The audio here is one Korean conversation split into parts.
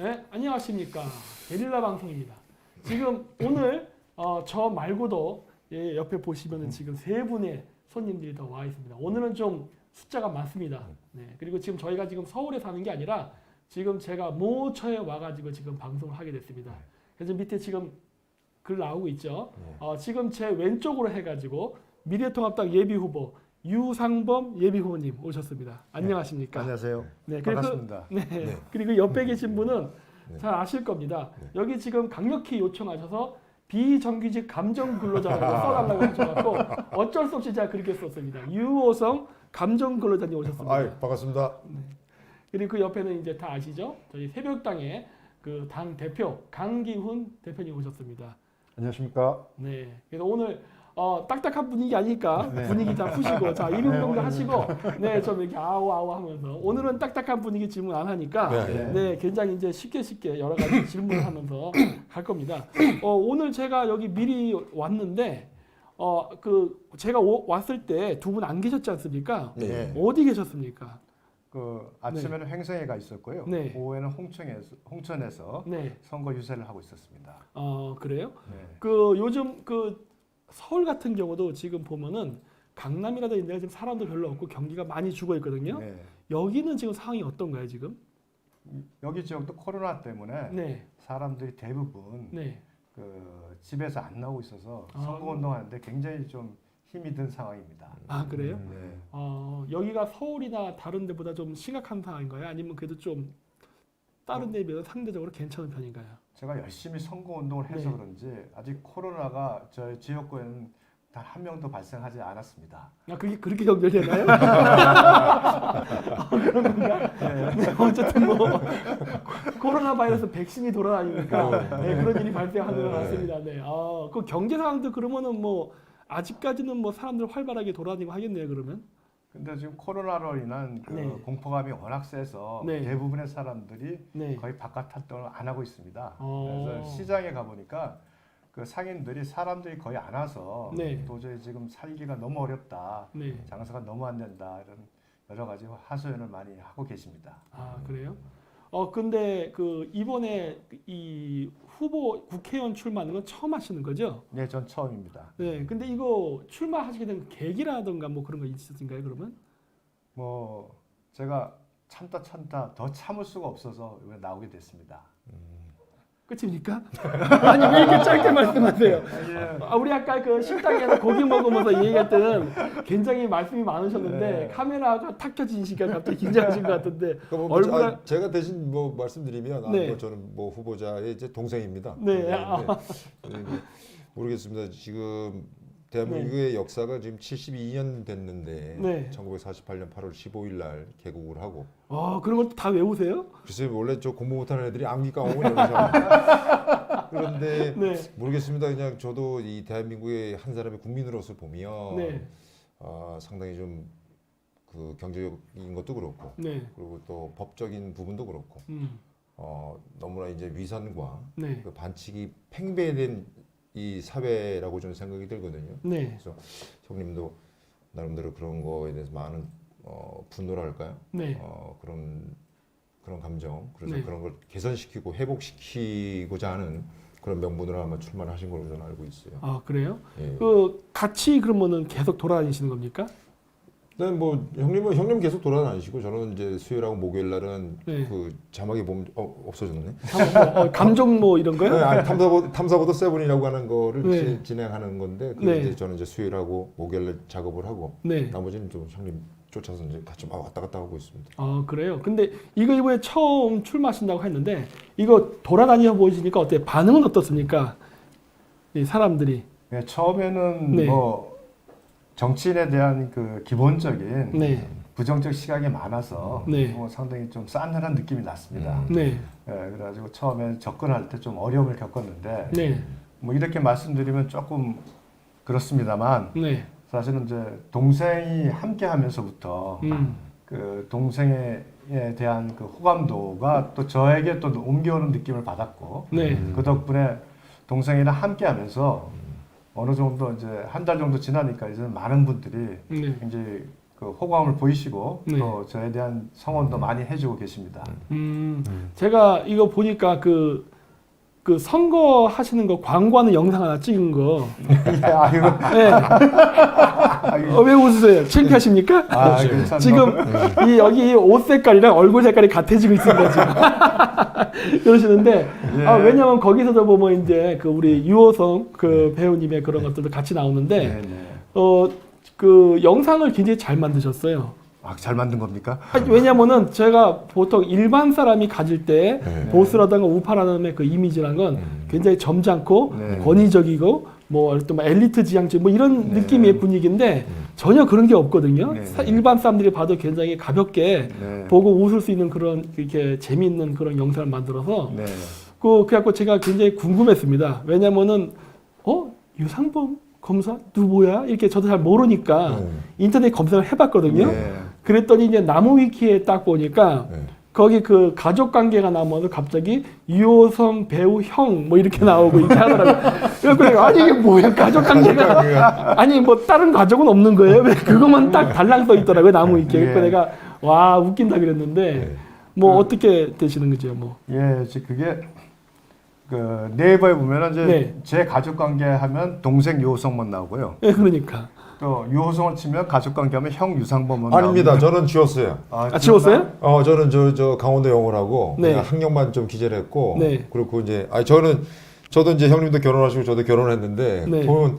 네, 안녕하십니까. 게릴라 방송입니다. 지금 오늘 저 말고도 옆에 보시면은 지금 세 분의 손님들이 더 와 있습니다. 오늘은 좀 숫자가 많습니다. 네, 그리고 지금 저희가 지금 서울에 사는 게 아니라 지금 제가 모처에 와가지고 지금 방송을 하게 됐습니다. 그래서 밑에 지금 글 나오고 있죠. 지금 제 왼쪽으로 해가지고 미래통합당 예비후보 유상범 예비후보님 오셨습니다. 안녕하십니까? 안녕하세요. 네, 반갑습니다. 그리고 옆에 계신 분은 잘 아실 겁니다. 여기 지금 강력히 요청하셔서 비정규직 감정 근로자라고 써달라고 하셔서 어쩔 수 없이 제가 그렇게 썼습니다. 유호성 감정 근로자님 오셨습니다. 아이, 반갑습니다. 그리고 그 옆에는 이제 다 아시죠? 저희 새벽당의 그 당 대표 강기훈 대표님 오셨습니다. 안녕하십니까? 네, 그래서 오늘 딱딱한 분위기 아니까 분위기 다 푸시고 자 이름명도 하시고 좀 이렇게 아우 하면서 오늘은 딱딱한 분위기 질문 안 하니까 굉장히 이제 쉽게 여러 가지 질문을 하면서 갈 겁니다. 오늘 제가 여기 미리 왔는데 제가 왔을 때 두 분 안 계셨지 않습니까? 네. 어디 계셨습니까? 그 아침에는 횡성회가 있었고요. 네. 오후에는 홍천에서 네. 선거 유세를 하고 있었습니다. 그래요? 네. 요즘 서울 같은 경우도 지금 보면은 강남이라든지 이런 지금 사람도 별로 없고 경기가 많이 죽어 있거든요. 네. 여기는 지금 상황이 어떤가요, 지금? 여기 지역도 코로나 때문에 네. 사람들이 대부분 네. 그 집에서 안 나오고 있어서 선거 운동하는데 굉장히 좀 힘이 든 상황입니다. 그래요? 네. 여기가 서울이나 다른 데보다 좀 심각한 상황인가요? 아니면 그래도 좀 다른 데에 비해서 상대적으로 괜찮은 편인가요? 제가 열심히 선거 운동을 해서 네. 그런지 아직 코로나가 저희 지역구에는 단 한 명도 발생하지 않았습니다. 그게 그렇게 연결되나요? 그런 건가? 네, 어쨌든 코로나 바이러스 백신이 돌아다니니까 그런 일이 발생하는 것 같습니다. 네. 그 경제 상황도 그러면은 아직까지는 사람들 활발하게 돌아다니고 하겠네요. 그러면. 근데 지금 코로나로 인한 그 공포감이 워낙 세서 대부분의 사람들이 거의 바깥 활동을 안 하고 있습니다. 그래서 시장에 가보니까 그 상인들이 사람들이 거의 안 와서 도저히 지금 살기가 너무 어렵다. 장사가 너무 안 된다. 이런 여러 가지 하소연을 많이 하고 계십니다. 그래요? 근데 이번에 이 후보 국회의원 출마하는 건 처음 하시는 거죠? 네, 전 처음입니다. 네, 근데 이거 출마하시게 된 계기라든가 그런 거 있으신가요, 그러면? 제가 참다 더 참을 수가 없어서 나오게 됐습니다. 끝입니까? 아니 왜 이렇게 짧게 말씀하세요? 우리 아까 그 식당에서 고기 먹으면서 얘기할 때는 굉장히 말씀이 많으셨는데 카메라가 탁 켜진 시간 갑자기 긴장하신 것 같은데 제가 대신 말씀드리면 저는 후보자의 이제 동생입니다. 모르겠습니다. 지금 대한민국의 역사가 지금 72년 됐는데 1948년 8월 15일 날 개국을 하고 그런 걸 다 외우세요? 글쎄요, 원래 저 공부 못하는 애들이 암기 까먹으면 여기서 그런데 모르겠습니다. 그냥 저도 이 대한민국의 한 사람의 국민으로서 보면 상당히 좀 그 경제적인 것도 그렇고 그리고 또 법적인 부분도 그렇고 너무나 이제 위선과 그 반칙이 팽배된 이 사회라고 저는 생각이 들거든요. 그래서 형님도 나름대로 그런 거에 대해서 많은 분노를 할까요? 그런 감정, 그래서 그런 걸 개선시키고 회복시키고자 하는 그런 명분으로 아마 출마를 하신 걸로 저는 알고 있어요. 그래요? 같이 그러면은 계속 돌아다니시는 겁니까? 네, 형님 계속 돌아다니시고 저는 이제 수요일하고 목요일 날은 그 자막에 보면 없어졌네. 감정 이런 거요? 네, 탐사보도 세븐이라고 하는 거를 진행하는 건데 이제 저는 이제 수요일하고 목요일 날 작업을 하고 나머지는 좀 형님 쫓아서 이제 같이 왔다 갔다 하고 있습니다. 그래요? 근데 이거 이번에 처음 출마하신다고 했는데 이거 돌아다녀 보시니까 어때요? 반응은 어떻습니까? 이 사람들이. 네, 처음에는 정치인에 대한 그 기본적인 부정적 시각이 많아서 상당히 좀 싸늘한 느낌이 났습니다. 그래가지고 처음에 접근할 때 좀 어려움을 겪었는데 이렇게 말씀드리면 조금 그렇습니다만 사실은 이제 동생이 함께하면서부터 그 동생에 대한 그 호감도가 또 저에게 또 옮겨오는 느낌을 받았고 그 덕분에 동생이랑 함께하면서 어느 정도 이제 한 달 정도 지나니까 이제 많은 분들이 굉장히 그 호감을 보이시고 또 저에 대한 성원도 많이 해주고 계십니다. 제가 이거 보니까 그 선거 하시는 거 광고하는 영상 하나 찍은 거. 아이고. 네. 왜 웃으세요? 창피하십니까? 지금 여기 옷 색깔이랑 얼굴 색깔이 같아지고 있습니다 지금. 그러시는데 왜냐하면 거기서도 보면 이제 그 우리 유호성 그 배우님의 그런 것들도 같이 나오는데 그 영상을 굉장히 잘 만드셨어요. 잘 만든 겁니까? 왜냐면은 제가 보통 일반 사람이 가질 때 보스라든가 우파라는 그 이미지라는 건 굉장히 점잖고 권위적이고 뭐 엘리트 지향적 뭐 이런 느낌의 분위기인데 전혀 그런 게 없거든요. 일반 사람들이 봐도 굉장히 가볍게 보고 웃을 수 있는 그런 이렇게 재미있는 그런 영상을 만들어서 그래갖고 제가 굉장히 궁금했습니다. 왜냐면은 유상범 검사 누구야? 이렇게 저도 잘 모르니까 인터넷 검색을 해봤거든요. 그랬더니 이제 나무위키에 딱 보니까 거기 그 가족 관계가 나오면 갑자기 유호성 배우 형 뭐 이렇게 나오고 이렇게 하더라고요. 그래서 아니 이게 뭐야 가족 관계가 아니 뭐 다른 가족은 없는 거예요? 왜 그것만 딱 달랑 써 있더라고요 나무위키에. 그래서 내가 와 웃긴다 그랬는데 뭐 어떻게 되시는 거죠 뭐? 그게 그 네이버에 보면은 이제 제 가족 관계 하면 동생 유호성만 나오고요. 그러니까. 또 유호성을 치면 가족 관계하면 형 유상범은 아닙니다. 나옵니다. 저는 지웠어요. 지웠어요? 저는 저 강원도 영어라고 그냥 학력만 좀 기재를 했고 그리고 이제 저도 이제 형님도 결혼하시고 저도 결혼했는데 보면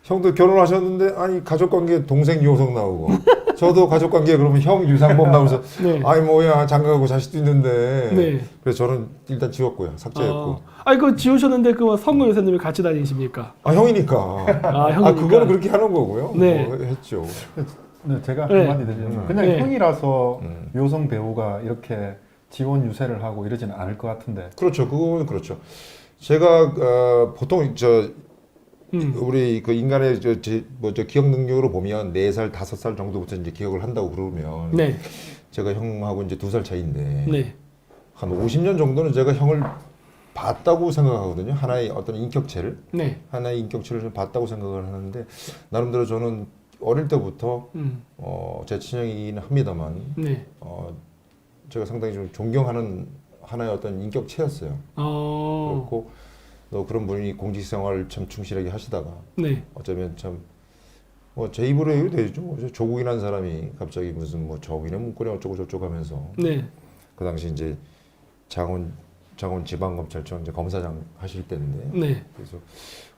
형도 결혼하셨는데 아니 가족 관계 동생 유호성 나오고 저도 가족 관계 그러면 형 유상범 나오면서 아니 뭐야 장가가고 자식도 있는데 그래서 저는 일단 지웠고요. 삭제했고. 아니 그 지우셨는데 그 성모 여사님이 같이 다니십니까? 형이니까. 형이니까. 그거는 그렇게 하는 거고요. 뭐 했죠. 네, 제가 한마디 드리면 그냥 형이라서 유호성 배우가 이렇게 지원 유세를 하고 이러지는 않을 것 같은데. 그렇죠. 그거는 그렇죠. 제가 보통 우리 그 인간의 저 기억 능력으로 보면 4살, 5살 정도부터 이제 기억을 한다고 그러면 제가 형하고 이제 2살 차이인데 한 50년 정도는 제가 형을 봤다고 생각하거든요. 하나의 어떤 인격체를 하나의 인격체를 좀 봤다고 생각을 하는데 나름대로 저는 어릴 때부터 제 친형이긴 합니다만 제가 상당히 좀 존경하는 하나의 어떤 인격체였어요. 그렇고 또 그런 분이 공직생활을 참 충실하게 하시다가 어쩌면 참 제 입으로 해도 되죠. 조국이라는 사람이 갑자기 무슨 뭐 저기는 문고리 어쩌고 저쩌고 하면서 그 당시 이제 장원 지방검찰청 이제 검사장 하실 때인데 그래서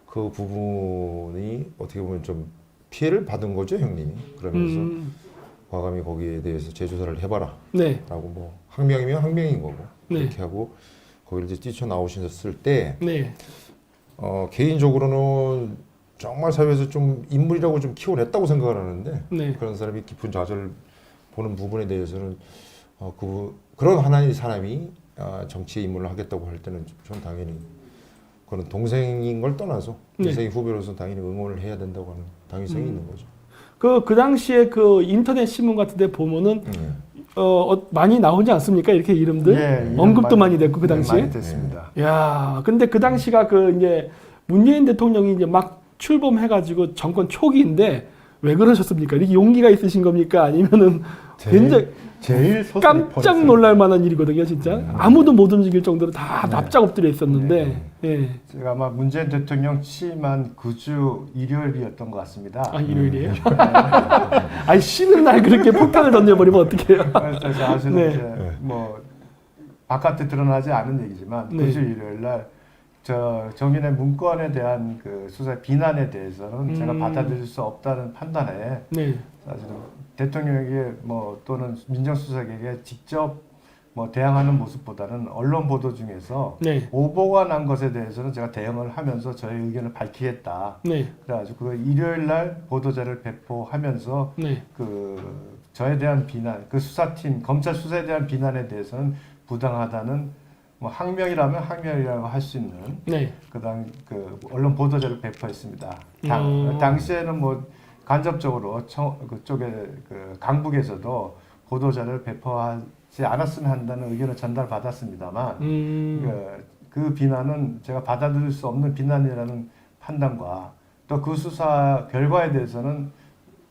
그 부분이 어떻게 보면 좀 피해를 받은 거죠 형님이. 그러면서 과감히 거기에 대해서 재조사를 해봐라 라고 뭐 항명이면 항명인 거고 그렇게 하고 거기를 이제 뛰쳐나오셨을 때 개인적으로는 정말 사회에서 좀 인물이라고 좀 키워냈다고 생각을 하는데 그런 사람이 깊은 좌절을 보는 부분에 대해서는 그런 하나의 사람이 정치에 입문을 하겠다고 할 때는 전 당연히 그런 동생인 걸 떠나서 인생의 후배로서 당연히 응원을 해야 된다고 하는 당위성이 있는 거죠. 그 당시에 그 인터넷 신문 같은데 보면은 많이 나오지 않습니까? 이렇게 이름들 언급도 많이 됐고 그 당시에. 많이 됐습니다. 야, 근데 그 당시가 그 이제 문재인 대통령이 이제 막 출범해가지고 정권 초기인데 왜 그러셨습니까? 이렇게 용기가 있으신 겁니까? 아니면은 굉장히 제일 깜짝 놀랄 만한 일이거든요, 진짜. 아무도 못 움직일 정도로 다 납작 엎드려 있었는데. 제가 아마 문재인 대통령 취임한 9주 일요일이었던 것 같습니다. 일요일이에요? 아니 쉬는 날 그렇게 폭탄을 던져버리면 어떡해요? 그래서 사실은 이제 뭐 바깥에 드러나지 않은 얘기지만 9주 일요일 날 정인의 문건에 대한 그 수사 비난에 대해서는 제가 받아들일 수 없다는 판단에 사실은 대통령에게 뭐 또는 민정수석에게 직접 뭐 대항하는 모습보다는 언론 보도 중에서 오보가 난 것에 대해서는 제가 대응을 하면서 저의 의견을 밝히겠다. 그래가지고 그 일요일 날 보도자를 배포하면서 그 저에 대한 비난, 그 수사팀 검찰 수사에 대한 비난에 대해서는 부당하다는 뭐 항명이라면 항명이라고 할 수 있는 그다음 그 언론 보도자를 배포했습니다. 당시에는 뭐 간접적으로 그쪽에 그 강북에서도 보도자를 배포하지 않았으면 한다는 의견을 전달받았습니다만 그 비난은 제가 받아들일 수 없는 비난이라는 판단과 또 그 수사 결과에 대해서는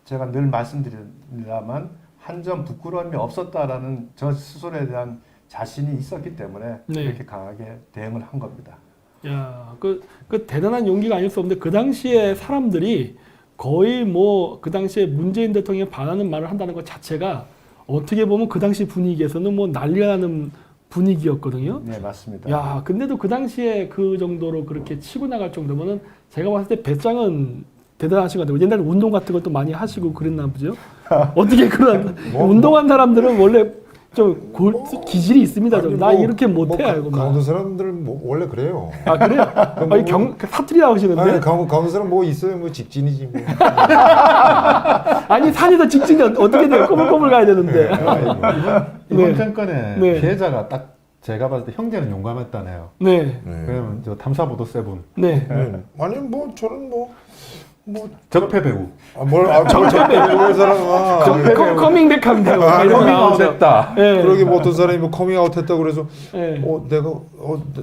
제가 늘 말씀드립니다만 한 점 부끄러움이 없었다라는 저 스스로에 대한 자신이 있었기 때문에 네. 이렇게 강하게 대응을 한 겁니다. 야, 그 대단한 용기가 아닐 수 없는데 그 당시에 사람들이 거의 뭐 그 당시에 문재인 대통령에 반하는 말을 한다는 것 자체가 어떻게 보면 그 당시 분위기에서는 뭐 난리가 나는 분위기였거든요. 네, 맞습니다. 야, 근데도 그 당시에 그 정도로 그렇게 치고 나갈 정도면은 제가 봤을 때 배짱은 대단하신 것 같아요. 옛날에 운동 같은 것도 많이 하시고 그랬나 보죠. 어떻게 그런 운동한 사람들은 원래 좀 기질이 있습니다. 아니, 나 이렇게 못해 알고. 강원도 사람들은 뭐 원래 그래요. 아 그래요? 아니 사투리 나오시는데? 아니, 강원도 사람 뭐 있어요? 뭐 직진이지 뭐. 아니 산에서 직진이 어떻게 돼요? 꼬물꼬물 가야 되는데. 이번 네. 정권의 네. 피해자가 딱 제가 봤을 때 형제는 용감했다네요. 네. 그러면 저 탐사보도 세븐. 네. 아니 뭐 저는 뭐 적폐 배우. 저걸 사람 커밍백하면 돼요. 커밍아웃했다. 네. 그러게 뭐 어떤 사람이 뭐 커밍아웃 했다 그래서 네.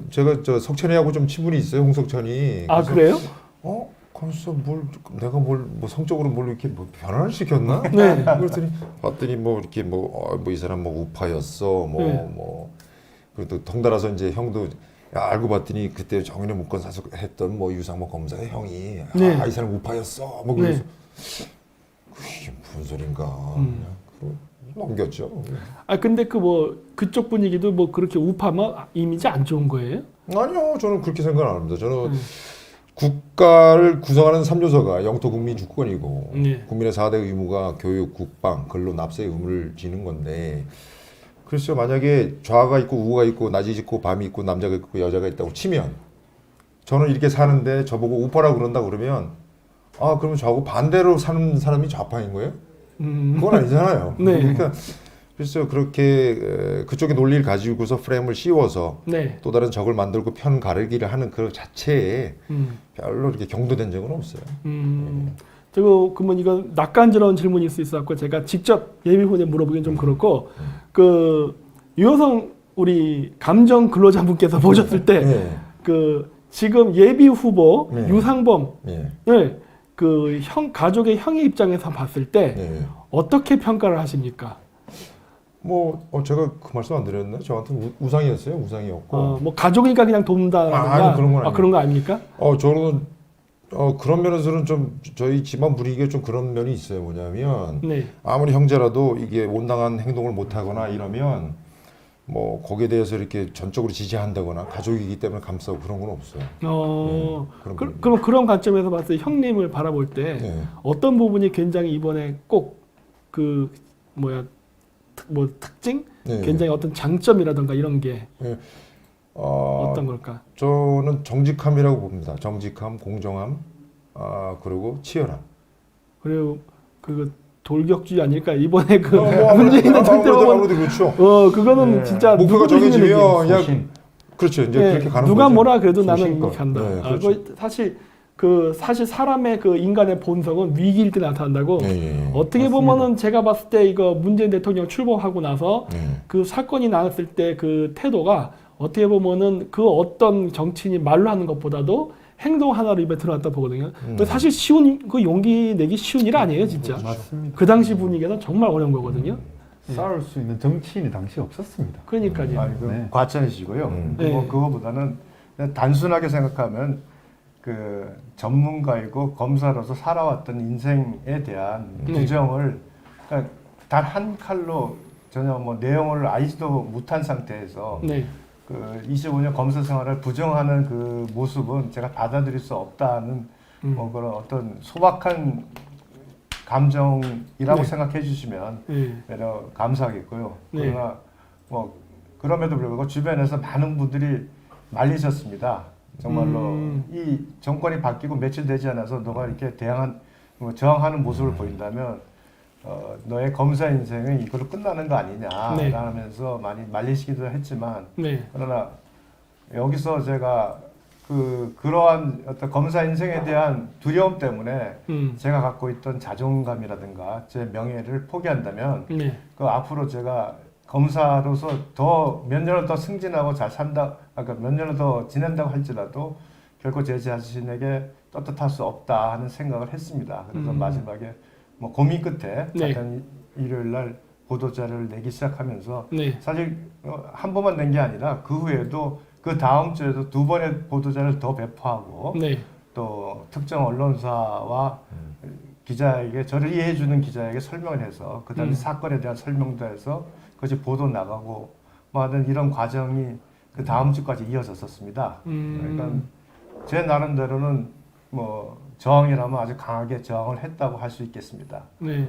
제가 저 석천이하고 좀 친분이 있어요, 홍석천이. 아 그래요? 거기서 내가 뭐 성적으로 뭘 이렇게 뭐 변화를 시켰나? 네. 그랬더니 봤더니 뭐 이렇게 뭐 이 사람 뭐 우파였어, 네. 그래도 덩달아서 이제 형도 알고 봤더니 그때 정인의 문건 사서 했던 뭐 유상모 검사의 형이 네. 이 사람 우파였어, 뭐 그래서 그게 무슨 소린가 그러고 넘겼죠. 아 근데 그 뭐 그쪽 분위기도 뭐 그렇게 우파면 이미지 안 좋은 거예요? 아니요, 저는 그렇게 생각 안 합니다. 저는 국가를 구성하는 3요소가 영토, 국민, 주권이고 네. 국민의 4대 의무가 교육, 국방, 근로, 납세의 의무를 지는 건데 글쎄요, 만약에 좌가 있고 우가 있고 낮이 있고 밤이 있고 남자가 있고 여자가 있다고 치면 저는 이렇게 사는데 저보고 우파라고 그런다 그러면 그러면 저하고 반대로 사는 사람이 좌파인 거예요? 그건 아니잖아요. 네. 그러니까 글쎄요, 그렇게 그쪽의 논리를 가지고서 프레임을 씌워서 네. 또 다른 적을 만들고 편 가르기를 하는 그 자체에 별로 이렇게 경도된 적은 없어요. 저거 그러면 이건 낯간지러운 질문일 수 있어갖고 제가 직접 예비 후보에 물어보기는 좀 그렇고 그 유효성 우리 감정 근로자분께서 보셨을 때 그 지금 예비 후보 유상범을 그 가족의 형의 입장에서 봤을 때 어떻게 평가를 하십니까? 제가 그 말씀 안 드렸나? 저한테 우상이었어요. 우상이었고. 뭐 가족이니까 그냥 돕는다라든가 아니, 그런 건 아니에요. 그런 거 아닙니까? 저는 그런 면에서는 좀 저희 집안 분위기가 좀 그런 면이 있어요. 뭐냐면 아무리 형제라도 이게 온당한 행동을 못 하거나 이러면 뭐 거기에 대해서 이렇게 전적으로 지지한다거나 가족이기 때문에 감싸고 그런 건 없어요. 그럼 그런 관점에서 봤을 때 형님을 바라볼 때 어떤 부분이 굉장히 이번에 꼭 그 특징? 굉장히 어떤 장점이라든가 이런 게 어떤 걸까? 저는 정직함이라고 봅니다. 정직함, 공정함, 그리고 치열함. 그리고 그 돌격주의 아닐까? 이번에 그 문재인 대통령 아무래도 그렇죠. 그거는 진짜 목표가 정해지면 그냥 그렇죠. 이제 그렇게 가는 누가 거죠. 뭐라 그래도 나는 이렇게 한다. 그렇죠. 사실 사람의 그 인간의 본성은 위기일 때 나타난다고. 어떻게 보면은 제가 봤을 때 이거 문재인 대통령 출범하고 나서 그 사건이 나왔을 때 그 태도가 어떻게 보면은 그 어떤 정치인이 말로 하는 것보다도 행동 하나로 입에 들어갔다 보거든요. 사실 그 용기 내기 쉬운 일 아니에요, 진짜. 맞습니다. 그 당시 분위기에는 정말 어려운 거거든요. 싸울 수 있는 정치인이 당시 없었습니다. 그러니까요. 과찬이시고요. 그거보다는 그냥 단순하게 생각하면 그 전문가이고 검사로서 살아왔던 인생에 대한 규정을 그러니까 단 한 칼로 전혀 뭐 내용을 알지도 못한 상태에서 그 25년 검사 생활을 부정하는 그 모습은 제가 받아들일 수 없다는 뭐 그런 어떤 소박한 감정이라고 생각해 주시면 감사하겠고요. 그러나 뭐 그럼에도 불구하고 주변에서 많은 분들이 말리셨습니다. 정말로 이 정권이 바뀌고 며칠 되지 않아서 너가 이렇게 저항하는 모습을 보인다면 너의 검사 인생은 이걸로 끝나는 거 아니냐 라면서 많이 말리시기도 했지만 그러나 여기서 제가 그러한 어떤 검사 인생에 대한 두려움 때문에 제가 갖고 있던 자존감이라든가 제 명예를 포기한다면 그 앞으로 제가 검사로서 더 몇 년을 더 승진하고 잘 산다, 몇 년을 더 지낸다고 할지라도 결코 제 자신에게 떳떳할 수 없다 하는 생각을 했습니다. 그래서 마지막에 뭐 고민 끝에 네. 작년 일요일 날 보도자료를 내기 시작하면서 네. 사실 한 번만 낸 게 아니라 그 후에도 그 다음 주에도 2번의 보도자료를 더 배포하고 네. 또 특정 언론사와 기자에게 저를 이해해주는 기자에게 설명을 해서 그 다음에 사건에 대한 설명도 해서 그것이 보도 나가고 뭐 하는 이런 과정이 그 다음 주까지 이어졌었습니다. 그러니까 제 나름대로는 뭐 저항이라면 아주 강하게 저항을 했다고 할 수 있겠습니다. 네.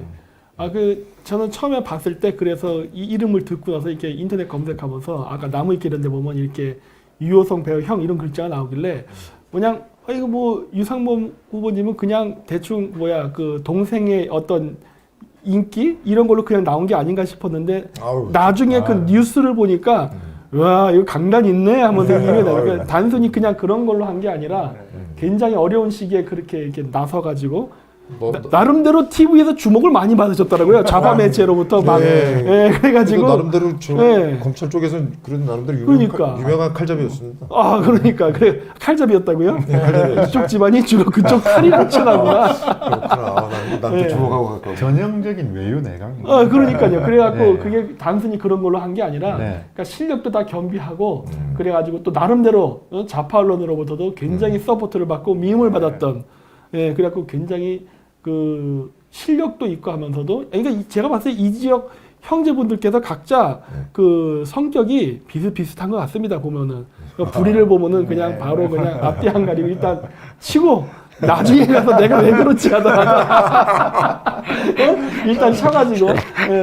저는 처음에 봤을 때 그래서 이 이름을 듣고 나서 이렇게 인터넷 검색하면서 아까 나무위키 이런 데 보면 이렇게 유호성 배우 형 이런 글자가 나오길래 그냥 이거 뭐 유상범 후보님은 그냥 대충 그 동생의 어떤 인기 이런 걸로 그냥 나온 게 아닌가 싶었는데 나중에 그 뉴스를 보니까 와 이거 강단 있네 하면서 그러니까 단순히 그냥 그런 걸로 한 게 아니라 굉장히 어려운 시기에 그렇게 이렇게 나서 가지고 나름대로 TV에서 주목을 많이 받으셨더라고요. 자바 매체로부터 막 그래가지고 나름대로 검찰 쪽에서는 그런 나름대로 유명한 칼잡이였습니다. 아 그러니까 그래 칼잡이였다고요? 이쪽 집안이 주로 그쪽 칼이 묻혀나구나. 그렇구나. 나한테 주목하고 가까워. 전형적인 외유 내강. 그러니까요. 그래갖고 그게 단순히 그런 걸로 한 게 아니라 그러니까 실력도 다 겸비하고 그래가지고 또 나름대로 좌파 언론으로부터도 굉장히 서포트를 받고 미움을 받았던. 그래갖고 굉장히 그 실력도 있고 하면서도 그러니까 제가 봤을 때 이 지역 형제분들께서 각자 그 성격이 비슷비슷한 것 같습니다. 보면은 불의를 보면은 그냥 바로 그냥 앞뒤 안 가리고 일단 치고 나중에 가서 내가 왜 그렇지 하다가 일단 쳐가지고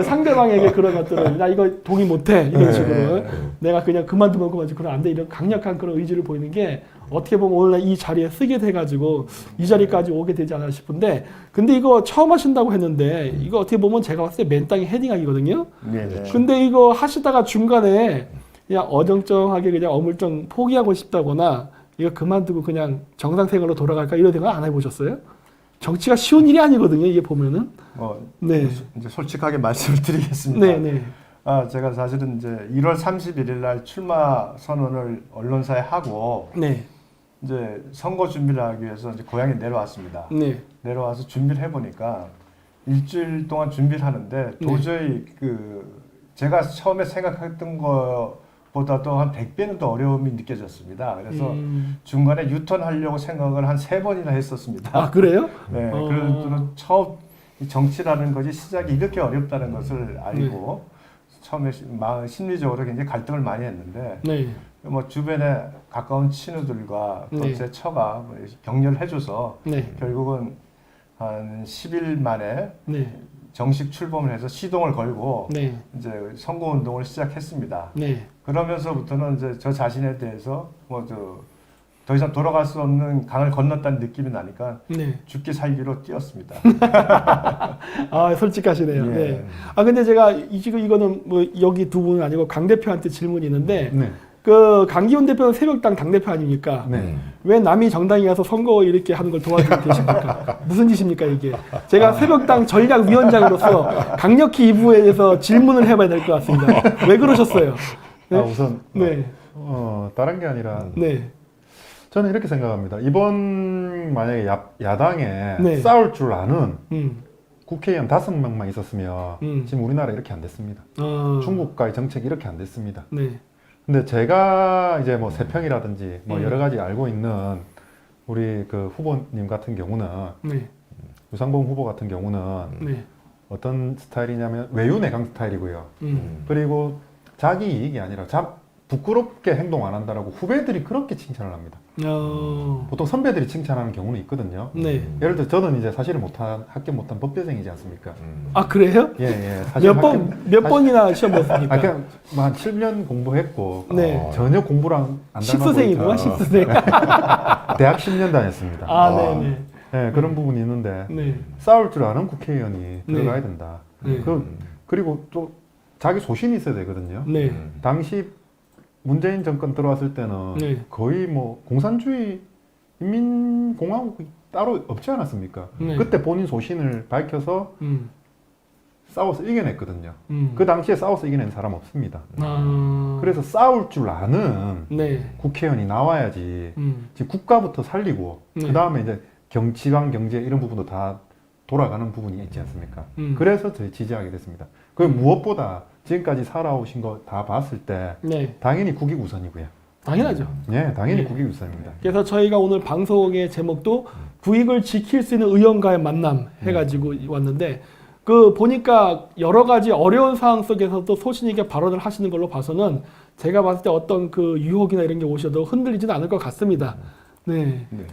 상대방에게 그런 것들을 나 이거 동의 못해 이런 식으로 내가 그냥 그만두면 그만두지 그럼 안 돼 이런 강력한 그런 의지를 보이는 게 어떻게 보면 오늘 이 자리에 쓰게 돼가지고 이 자리까지 오게 되지 않나 싶은데 근데 이거 처음 하신다고 했는데 이거 어떻게 보면 제가 봤을 때 맨땅에 헤딩하기거든요. 근데 이거 하시다가 중간에 그냥 어정쩡하게 그냥 어물쩡 포기하고 싶다거나 이거 그만두고 그냥 정상생활로 돌아갈까 이런 생각 안 해보셨어요? 정치가 쉬운 일이 아니거든요. 이게 보면은. 이제 솔직하게 말씀을 드리겠습니다. 네. 제가 사실은 이제 1월 31일 날 출마 선언을 언론사에 하고 이제 선거 준비를 하기 위해서 이제 고향에 내려왔습니다. 내려와서 준비를 해보니까 일주일 동안 준비를 하는데 도저히 제가 처음에 생각했던 거보다도 한 100배는 더 어려움이 느껴졌습니다. 그래서 중간에 유턴하려고 생각을 한 3번이나 했었습니다. 아 그래요? 네. 그래서 처음 정치라는 것이 시작이 이렇게 어렵다는 것을 알고 처음에 심리적으로 굉장히 갈등을 많이 했는데 뭐 주변에 가까운 친구들과 또 제 처가 격려를 해줘서 결국은 한 10일 만에 정식 출범을 해서 시동을 걸고 이제 선거 운동을 시작했습니다. 그러면서부터는 이제 저 자신에 대해서 더 이상 돌아갈 수 없는 강을 건넜다는 느낌이 나니까 죽기 살기로 뛰었습니다. 솔직하시네요. 근데 제가 지금 이거는 뭐 여기 두 분은 아니고 강 대표한테 질문이 있는데 그 강기훈 대표는 새벽당 당대표 아닙니까? 왜 남이 정당에 가서 선거 이렇게 하는 걸 도와주고 계십니까? 무슨 짓입니까 이게? 제가 새벽당 전략위원장으로서 강력히 이 부분에 대해서 질문을 해봐야 될 것 같습니다. 왜 그러셨어요? 우선 다른 게 아니라 저는 이렇게 생각합니다. 이번 만약에 야당에 싸울 줄 아는 국회의원 5명만 있었으면 지금 우리나라 이렇게 안 됐습니다. 중국과의 정책이 이렇게 안 됐습니다. 근데 제가 이제 뭐 세평이라든지 뭐 여러 가지 알고 있는 우리 그 후보님 같은 경우는 유상범 후보 같은 경우는 어떤 스타일이냐면 외유내강 스타일이고요. 그리고 자기 이익이 아니라 부끄럽게 행동 안 한다라고 후배들이 그렇게 칭찬을 합니다. 보통 선배들이 칭찬하는 경우는 있거든요. 예를 들어 저는 이제 사실을 합격 못한 법대생이지 않습니까? 아 그래요? 사실 몇 번이나 시험 봤습니까? 그냥 한 7년 공부했고 전혀 공부를 안 당하고 십수생이구나 십수생. 대학 10년 다녔습니다. 그런 부분이 있는데 싸울 줄 아는 국회의원이 들어가야 된다. 그리고 또 자기 소신이 있어야 되거든요. 당시 문재인 정권 들어왔을 때는 거의 뭐 공산주의 인민공화국이 따로 없지 않았습니까? 그때 본인 소신을 밝혀서 싸워서 이겨냈거든요. 그 당시에 싸워서 이겨낸 사람 없습니다. 그래서 싸울 줄 아는 국회의원이 나와야지 지금 국가부터 살리고 그 다음에 이제 지방 경제 이런 부분도 다 돌아가는 부분이 있지 않습니까? 그래서 저희 지지하게 됐습니다. 그 무엇보다 지금까지 살아오신 거 다 봤을 때 네. 당연히 국익 우선이고요. 당연하죠. 네, 당연히 네. 국익 우선입니다. 그래서 저희가 오늘 방송의 제목도 국익을 지킬 수 있는 의원과의 만남 해가지고 왔는데 그 보니까 여러 가지 어려운 상황 속에서도 소신 있게 발언을 하시는 걸로 봐서는 제가 봤을 때 어떤 그 유혹이나 이런 게 오셔도 흔들리지는 않을 것 같습니다. 네. 네.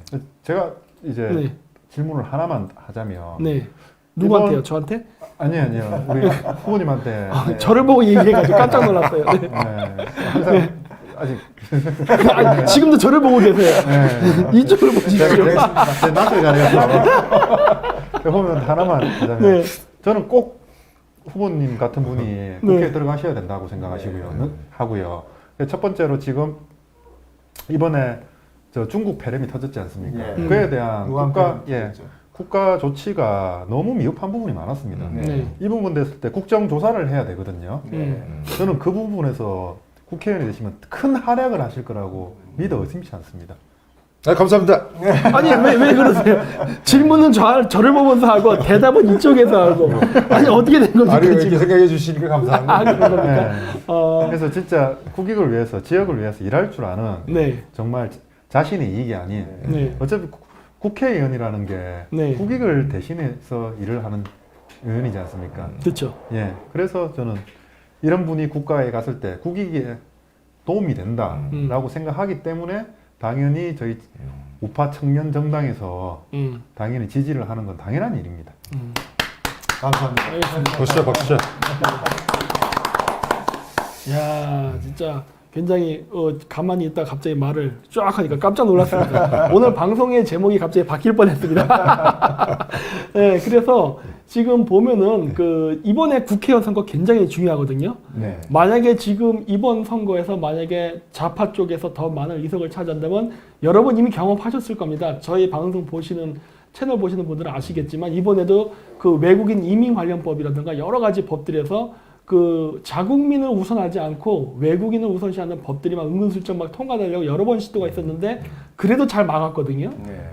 제가 이제 네. 질문을 하나만 하자면 네. 누구한테요? 저한테? 아니요. 우리 후보님한테 저를 보고 얘기해가지고 깜짝 놀랐어요. 네. 네. 항상 아직 아니, 지금도 저를 보고 계세요. 이쪽을 보십시오. 제 낯을 가려서 보면 하나만 하자면 네. 저는 꼭 후보님 같은 분이 국회에 들어가셔야 된다고 생각하시고요. 하고요. 첫 번째로 지금 이번에 저 중국 폐렴이 터졌지 않습니까? 그에 대한 국가 조치가 너무 미흡한 부분이 많았습니다. 이 부분 됐을 때 국정조사를 해야 되거든요. 저는 그 부분에서 국회의원이 되시면 큰 활약을 하실 거라고 믿어 의심치 않습니다. 아, 감사합니다. 아니 왜 그러세요? 질문은 저를 보면서 하고 대답은 이쪽에서 하고 아니 어떻게 된 겁니까? 아니 이렇게 지금? 생각해 주시니까 감사합니다. 그런 겁니까? 네. 그래서 진짜 국익을 위해서 지역을 위해서 일할 줄 아는 정말 자신의 이익이 아닌 어차피 국회의원이라는 게 국익을 대신해서 일을 하는 의원이지 않습니까? 그렇죠. 예. 그래서 저는 이런 분이 국가에 갔을 때 국익에 도움이 된다라고 생각하기 때문에 당연히 저희 우파 청년 정당에서 당연히 지지를 하는 건 당연한 일입니다. 감사합니다. 박수죠. 야 진짜 굉장히 가만히 있다 갑자기 말을 쫙 하니까 깜짝 놀랐습니다. 오늘 방송의 제목이 갑자기 바뀔 뻔했습니다. 네, 그래서 지금 보면은 그 이번에 국회의원 선거 굉장히 중요하거든요. 만약에 지금 이번 선거에서 만약에 좌파 쪽에서 더 많은 의석을 차지한다면 여러분 이미 경험하셨을 겁니다. 저희 방송 보시는 채널 보시는 분들은 아시겠지만 이번에도 그 외국인 이민 관련법이라든가 여러 가지 법들에서 그 자국민을 우선하지 않고 외국인을 우선시하는 법들이 막 은근슬쩍 막 통과되려고 여러 번 시도가 있었는데 그래도 잘 막았거든요.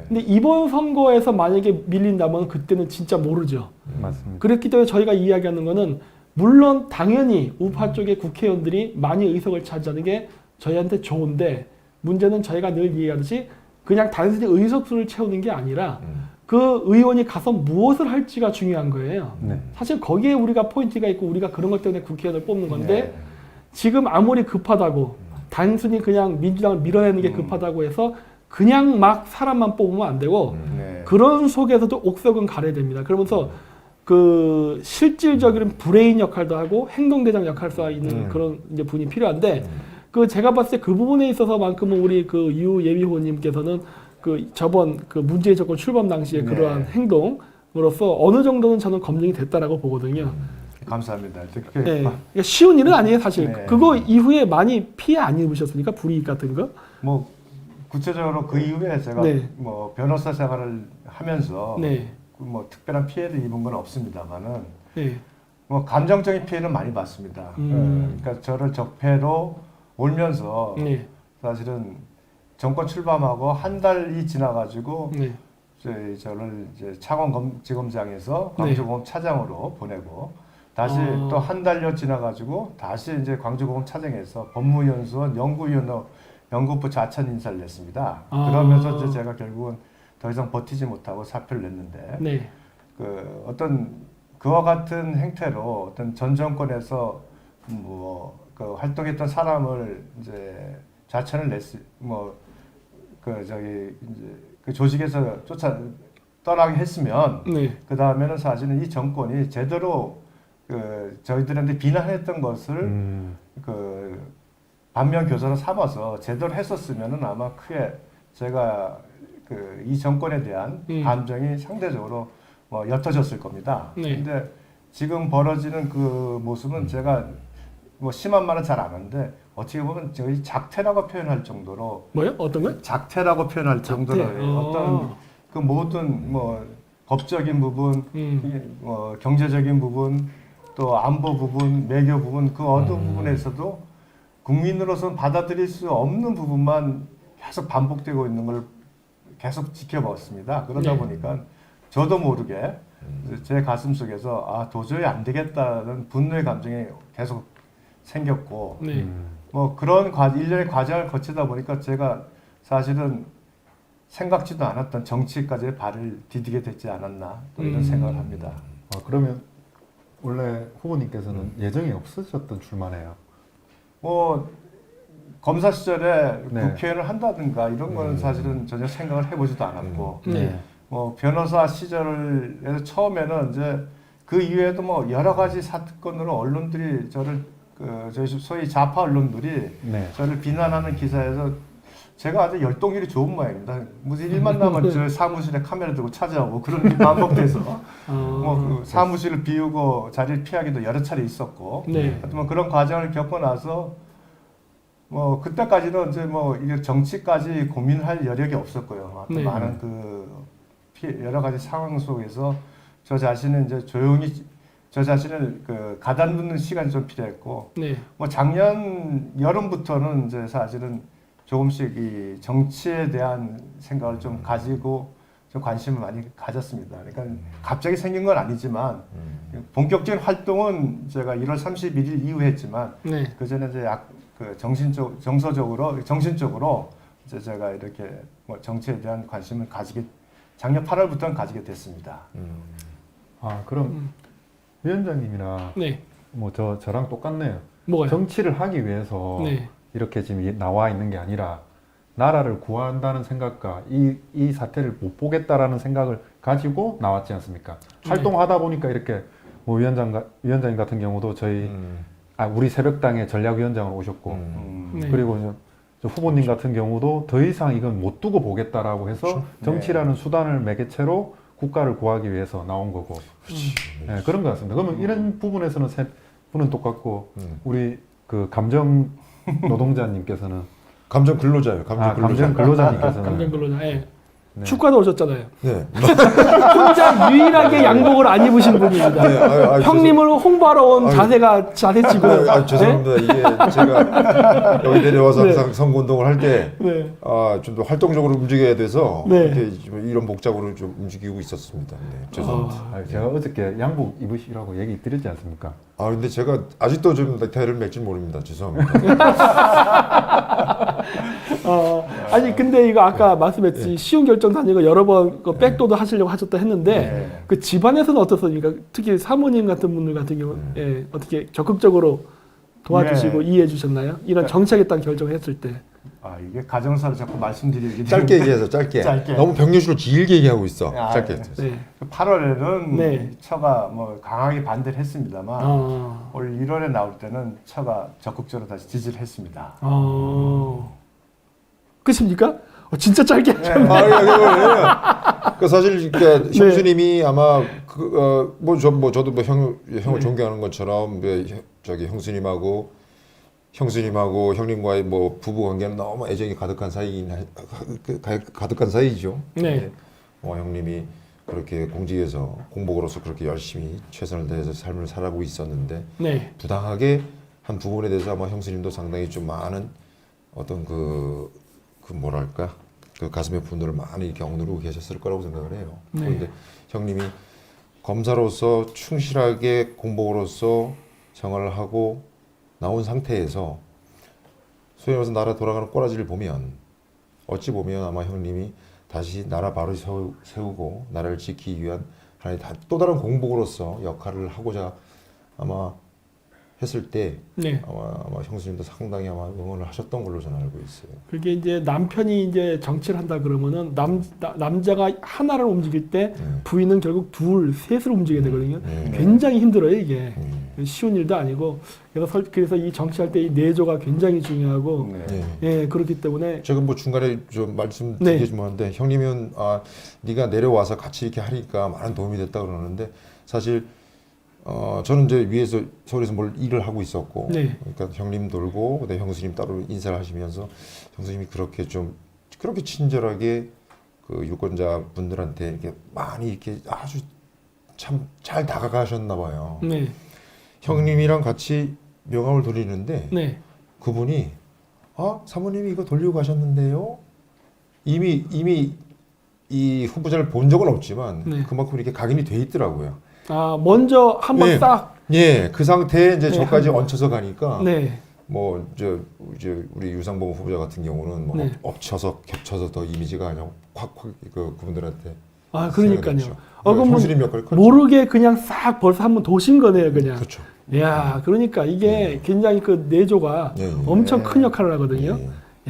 근데 이번 선거에서 만약에 밀린다면 그때는 진짜 모르죠. 맞습니다. 그렇기 때문에 저희가 이야기하는 거는 물론 당연히 우파 쪽의 국회의원들이 많이 의석을 차지하는 게 저희한테 좋은데 문제는 저희가 늘 이야기하듯이 그냥 단순히 의석수를 채우는 게 아니라 그 의원이 가서 무엇을 할지가 중요한 거예요. 사실 거기에 우리가 포인트가 있고 우리가 그런 것 때문에 국회의원을 뽑는 건데 지금 아무리 급하다고 단순히 그냥 민주당을 밀어내는 게 급하다고 해서 그냥 막 사람만 뽑으면 안 되고 그런 속에서도 옥석은 가려야 됩니다. 그러면서 그 실질적인 브레인 역할도 하고 행동대장 역할을 수 있는 그런 이제 분이 필요한데 그 제가 봤을 때 그 부분에 있어서만큼은 우리 그 유 예비후보님께서는 그 저번 그 문재인 정권 출범 당시에 그러한 행동으로서 어느 정도는 저는 검증이 됐다라고 보거든요. 감사합니다. 그러니까 쉬운 일은 아니에요, 사실. 그거 이후에 많이 피해 안 입으셨습니까? 불이익 같은 거? 뭐 구체적으로 그 이후에 제가 뭐 변호사 생활을 하면서 뭐 특별한 피해를 입은 건 없습니다만은 뭐 감정적인 피해는 많이 봤습니다. 그러니까 저를 적폐로 몰면서 사실은 정권 출범하고 한 달이 지나가지고 저를 이제 창원지검장에서 광주고검 차장으로 보내고 다시 또 한 달여 지나가지고 다시 이제 광주고검 차장에서 법무연수원 연구부 좌천 인사를 냈습니다. 그러면서 이제 제가 결국은 더 이상 버티지 못하고 사표를 냈는데 그 어떤 그와 같은 행태로 어떤 전 정권에서 뭐 그 활동했던 사람을 이제 좌천을 그 조직에서 떠나게 했으면 그 다음에는 사실은 이 정권이 제대로 그 저희들한테 비난했던 것을 그 반면 교사로 삼아서 제대로 했었으면은 아마 크게 제가 그 이 정권에 대한 감정이 상대적으로 뭐 옅어졌을 겁니다. 근데 지금 벌어지는 그 모습은 제가 뭐 심한 말은 잘 안 하는데 어떻게 보면 저희 작태라고 표현할 정도로 뭐요? 어떤 거요? 작태라고 표현할 정도로 어떤 그 모든 뭐 법적인 부분, 경제적인 부분, 또 안보 부분, 외교 부분 그 어느 부분에서도 국민으로서는 받아들일 수 없는 부분만 계속 반복되고 있는 걸 계속 지켜봤습니다. 그러다 보니까 저도 모르게 제 가슴 속에서 아 도저히 안 되겠다는 분노의 감정이 계속 생겼고 뭐 그런 일련의 과정을 거치다 보니까 제가 사실은 생각지도 않았던 정치까지 발을 디디게 됐지 않았나 또 이런 생각을 합니다. 그러면 원래 후보님께서는 예정이 없으셨던 출마네요. 뭐 검사 시절에 국회의원을 한다든가 이런 거는 사실은 전혀 생각을 해보지도 않았고 뭐 변호사 시절에서 처음에는 이제 그 이외에도 뭐 여러 가지 사건으로 언론들이 저를 저희 소위 좌파 언론들이 저를 비난하는 기사에서 제가 아주 열동률이 좋은 모양입니다. 무슨 일만 나면 저 사무실에 카메라 들고 찾아오고 그런 일이 반복돼서 뭐 그 사무실을 비우고 자리를 피하기도 여러 차례 있었고 하여튼 뭐 그런 과정을 겪고 나서 뭐 그때까지는 이제 뭐 이게 정치까지 고민할 여력이 없었고요. 많은 그 여러 가지 상황 속에서 저 자신은 이제 조용히 저 자신을 그 가다듬는 시간이 좀 필요했고 뭐 작년 여름부터는 이제 사실은 조금씩 이 정치에 대한 생각을 좀 가지고 좀 관심을 많이 가졌습니다. 그러니까 갑자기 생긴 건 아니지만 본격적인 활동은 제가 1월 31일 이후에 했지만 그 전에 이제 그 정서적으로 정신적으로 이제 제가 이렇게 뭐 정치에 대한 관심을 작년 8월부터는 가지게 됐습니다. 그럼 위원장님이나 뭐 저랑 똑같네요. 뭐가요? 정치를 하기 위해서 이렇게 지금 나와 있는 게 아니라 나라를 구한다는 생각과 이 사태를 못 보겠다라는 생각을 가지고 나왔지 않습니까? 활동하다 보니까 이렇게 뭐 위원장님 같은 경우도 저희 우리 새벽당의 전략위원장으로 오셨고 그리고 저 후보님 같은 경우도 더 이상 이건 못 두고 보겠다라고 해서 정치라는 수단을 매개체로 국가를 구하기 위해서 나온 거고 그런 것 같습니다. 그러면 이런 부분에서는 세 분은 똑같고 우리 그 감정 노동자님께서는 감정 근로자예요. 감정 근로자님께서는 감정 근로자. 축가도 오셨잖아요. 네. 혼자 유일하게 양복을 안 입으신 분입니다. 형님을 홍보하러 온 자세치고. 죄송합니다. 이게 제가 여기 내려와서 항상 선거운동을 할 때 좀 더 활동적으로 움직여야 돼서 이렇게 이런 복장으로 좀 움직이고 있었습니다. 죄송합니다. 제가 어저께 양복 입으시라고 얘기 드렸지 않습니까? 근데 제가 아직도 좀 넥타이를 맺지 모릅니다. 죄송합니다. 아니 근데 이거 아까 말씀했지 쉬운 결정도 아니고 여러 번 그 백도도 하시려고 하셨다 했는데 그 집안에서는 어떻습니까? 특히 사모님 같은 분들 같은 경우 어떻게 적극적으로 도와주시고 이해해 주셨나요? 이런 정치하겠다는 결정을 했을 때. 이게 가정사를 자꾸 말씀드리기 짧게 얘기해서 짧게. 너무 병렬식으로 길게 얘기하고 있어. 짧게. 8월에는 처가 뭐 강하게 반대를 했습니다만 올 1월에 나올 때는 처가 적극적으로 다시 지지를 했습니다. 끝입니까? 진짜 짧게. 그 사실 그러니까 형수님이 아마 저도 형을 존경하는 것처럼 형수님하고 형님과의 뭐 부부 관계는 너무 애정이 가득한 사이죠. 형님이 그렇게 공직에서 공복으로서 그렇게 열심히 최선을 다해서 삶을 살아가고 있었는데 부당하게 한 부분에 대해서 아마 형수님도 상당히 좀 많은 어떤 그 뭐랄까 그 가슴의 분노를 많이 이렇게 억누르고 계셨을 거라고 생각을 해요. 그런데 형님이 검사로서 충실하게 공복으로서 생활을 하고 나온 상태에서 소위 말해서 나라 돌아가는 꼬라지를 보면 어찌 보면 아마 형님이 다시 나라 바로 세우고 나라를 지키기 위한 하나의 또 다른 공복으로서 역할을 하고자 아마 했을 때 아마 형수님도 상당히 아마 응원을 하셨던 걸로 저는 알고 있어요. 그게 이제 남편이 이제 정치를 한다 그러면은 남자가 하나를 움직일 때 부인은 결국 둘, 셋을 움직여야 되거든요. 굉장히 힘들어요 이게. 쉬운 일도 아니고 그래서 이 정치할 때 이 내조가 굉장히 중요하고 그렇기 때문에 제가 뭐 중간에 좀 말씀드리긴 하는데 형님은 네가 내려와서 같이 이렇게 하니까 많은 도움이 됐다 그러는데 사실 저는 이제 위에서 서울에서 뭘 일을 하고 있었고, 그러니까 형님 돌고, 그다음에 형수님 따로 인사를 하시면서 형수님이 그렇게 친절하게 그 유권자 분들한테 이렇게 많이 이렇게 아주 참 잘 다가가셨나 봐요. 형님이랑 같이 명함을 돌리는데 그분이 사모님이 이거 돌리고 가셨는데요. 이미 이 후보자를 본 적은 없지만 네. 그만큼 이렇게 각인이 돼 있더라고요. 아 먼저 한번 네. 싹. 예, 그 상태에 이제 네, 저까지 얹혀서 가니까 네. 뭐 이제 우리 유상범 후보자 같은 경우는 뭐 네. 엎쳐서 겹쳐서 더 이미지가 그냥 확확 그분들한테. 아 그러니까요. 그럼 그러면 역할을 모르게 그냥 싹 벌써 한번 도신 거네요, 그냥. 그렇죠. 야, 그러니까 이게 굉장히 그 내조가 엄청 큰 역할을 하거든요.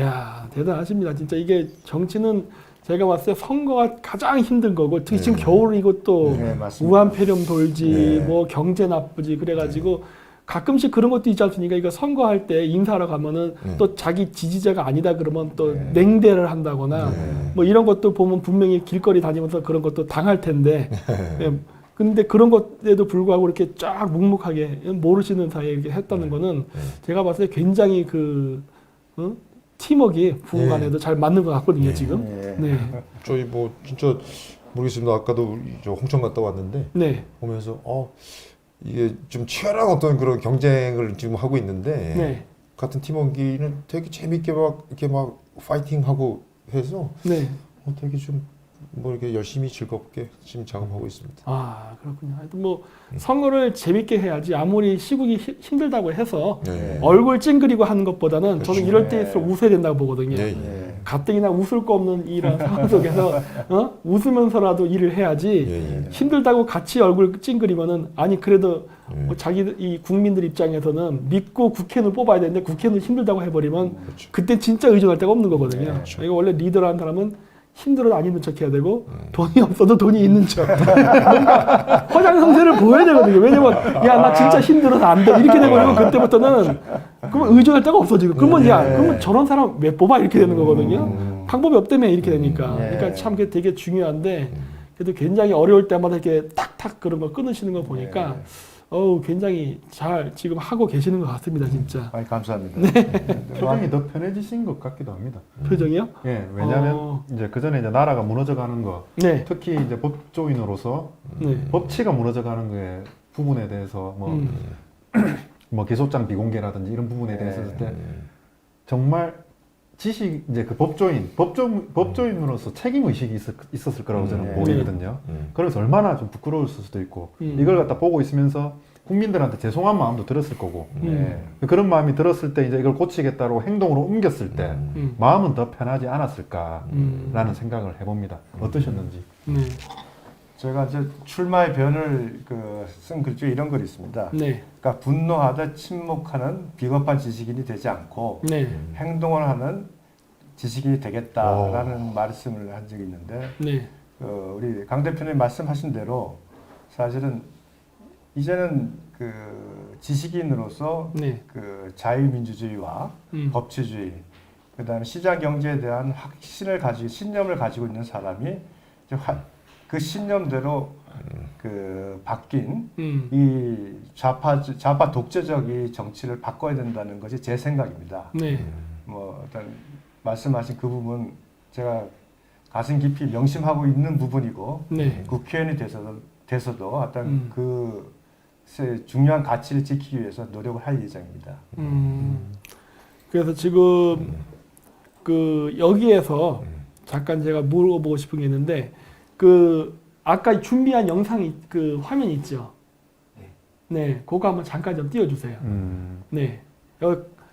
야, 대단하십니다. 진짜 이게 정치는 제가 봤을 때 선거가 가장 힘든 거고 특히 지금 겨울이고 또 우한폐렴 돌지 뭐 경제 나쁘지 그래가지고 가끔씩 그런 것도 있지 않습니까? 이거 선거할 때 인사하러 가면은 또 자기 지지자가 아니다 그러면 또 냉대를 한다거나 뭐 이런 것도 보면 분명히 길거리 다니면서 그런 것도 당할 텐데 근데 그런 것에도 불구하고 이렇게 쫙 묵묵하게 모르시는 사이에 이렇게 했다는 거는 제가 봤을 때 굉장히 그 팀워크가 부부간에도 잘 맞는 것 같거든요 지금. 네. 저희 뭐 진짜 모르겠습니다. 아까도 저 홍천 갔다 왔는데 보면서 이게 좀 치열한 어떤 그런 경쟁을 지금 하고 있는데 같은 팀워크는 되게 재밌게 막 이렇게 막 파이팅하고 해서 되게 좀 뭐 이렇게 열심히 즐겁게 지금 작업하고 있습니다. 아 그렇군요. 하여튼 뭐 선거를 재밌게 해야지 아무리 시국이 힘들다고 해서 얼굴 찡그리고 하는 것보다는 저는 이럴 때일수록 웃어야 된다고 보거든요. 가뜩이나 웃을 거 없는 이런 상황 속에서 웃으면서라도 일을 해야지 힘들다고 같이 얼굴 찡그리면은 아니 그래도 뭐 자기 이 국민들 입장에서는 믿고 국회의원을 뽑아야 되는데 국회의원을 힘들다고 해버리면 그때 진짜 의존할 데가 없는 거거든요. 이거 원래 리더라는 사람은 힘들어도 안 있는 척 해야 되고 돈이 없어도 돈이 있는 척 뭔가 허장성세를 보여야 되거든요. 왜냐면 야 나 진짜 힘들어서 안 돼 이렇게 되버리면 그때부터는 그러면 의존할 데가 없어지고 그러면 야 그러면 저런 사람 왜 뽑아 이렇게 되는 거거든요. 방법이 없다며 이렇게 되니까 그러니까 참 그게 되게 중요한데 그래도 굉장히 어려울 때마다 이렇게 탁탁 그런 거 끊으시는 거 보니까 굉장히 잘 지금 하고 계시는 것 같습니다, 진짜. 감사합니다. 표정이 더 편해지신 것 같기도 합니다. 표정이요? 예, 왜냐하면 이제 그 전에 이제 나라가 무너져가는 거, 특히 이제 법조인으로서 법치가 무너져가는 거에 부분에 대해서 뭐 기소장 비공개라든지 이런 부분에 대해서 했을 때 정말 지식 이제 그 법조인으로서 책임 의식이 있었을 거라고 저는 보이거든요. 그래서 얼마나 좀 부끄러울 수도 있고 이걸 갖다 보고 있으면서 국민들한테 죄송한 마음도 들었을 거고 그런 마음이 들었을 때 이제 이걸 고치겠다고 행동으로 옮겼을 때 마음은 더 편하지 않았을까라는 생각을 해봅니다. 어떠셨는지? 제가 이제 출마의 변을 쓴 글 중에 이런 글이 있습니다. 그러니까 분노하다 침묵하는 비겁한 지식인이 되지 않고 행동을 하는 지식인이 되겠다라는 말씀을 한 적이 있는데 우리 강 대표님 말씀하신 대로 사실은 이제는 그 지식인으로서 그 자유민주주의와 법치주의 그다음에 시장 경제에 대한 확신을 가지고 신념을 가지고 있는 사람이 이제 그 신념대로 그 바뀐 이 좌파 독재적인 정치를 바꿔야 된다는 것이 제 생각입니다. 뭐 일단 말씀하신 그 부분 제가 가슴 깊이 명심하고 있는 부분이고 국회의원이 돼서도 어떤 그 중요한 가치를 지키기 위해서 노력을 할 예정입니다. 그래서 지금 그 여기에서 잠깐 제가 물어보고 싶은 게 있는데. 그 아까 준비한 영상이 그 화면 있죠. 그거 한번 잠깐 좀 띄워주세요.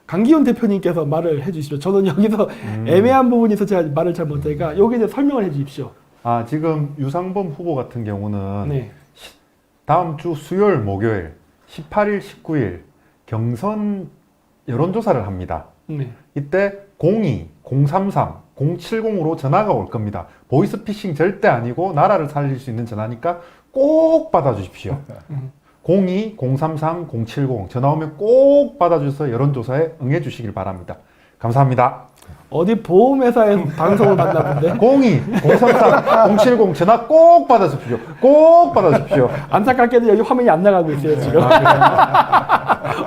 강기훈 대표님께서 말을 해주십시오. 저는 여기서 애매한 부분이 있어서 제가 말을 잘 못하니까 여기 이제 설명을 해주십시오. 지금 유상범 후보 같은 경우는 다음 주 수요일, 목요일 18일, 19일 경선 여론조사를 합니다. 이때 02, 033, 070으로 전화가 올 겁니다. 보이스피싱 절대 아니고 나라를 살릴 수 있는 전화니까 꼭 받아주십시오. 02, 033, 070 전화 오면 꼭 받아주셔서 여론조사에 응해주시길 바랍니다. 감사합니다. 어디 보험회사에서 방송을 받나 본데? 02, 033, 070 전화 꼭 받아주십시오. 꼭 받아주십시오. 안타깝게도 여기 화면이 안 나가고 있어요 지금.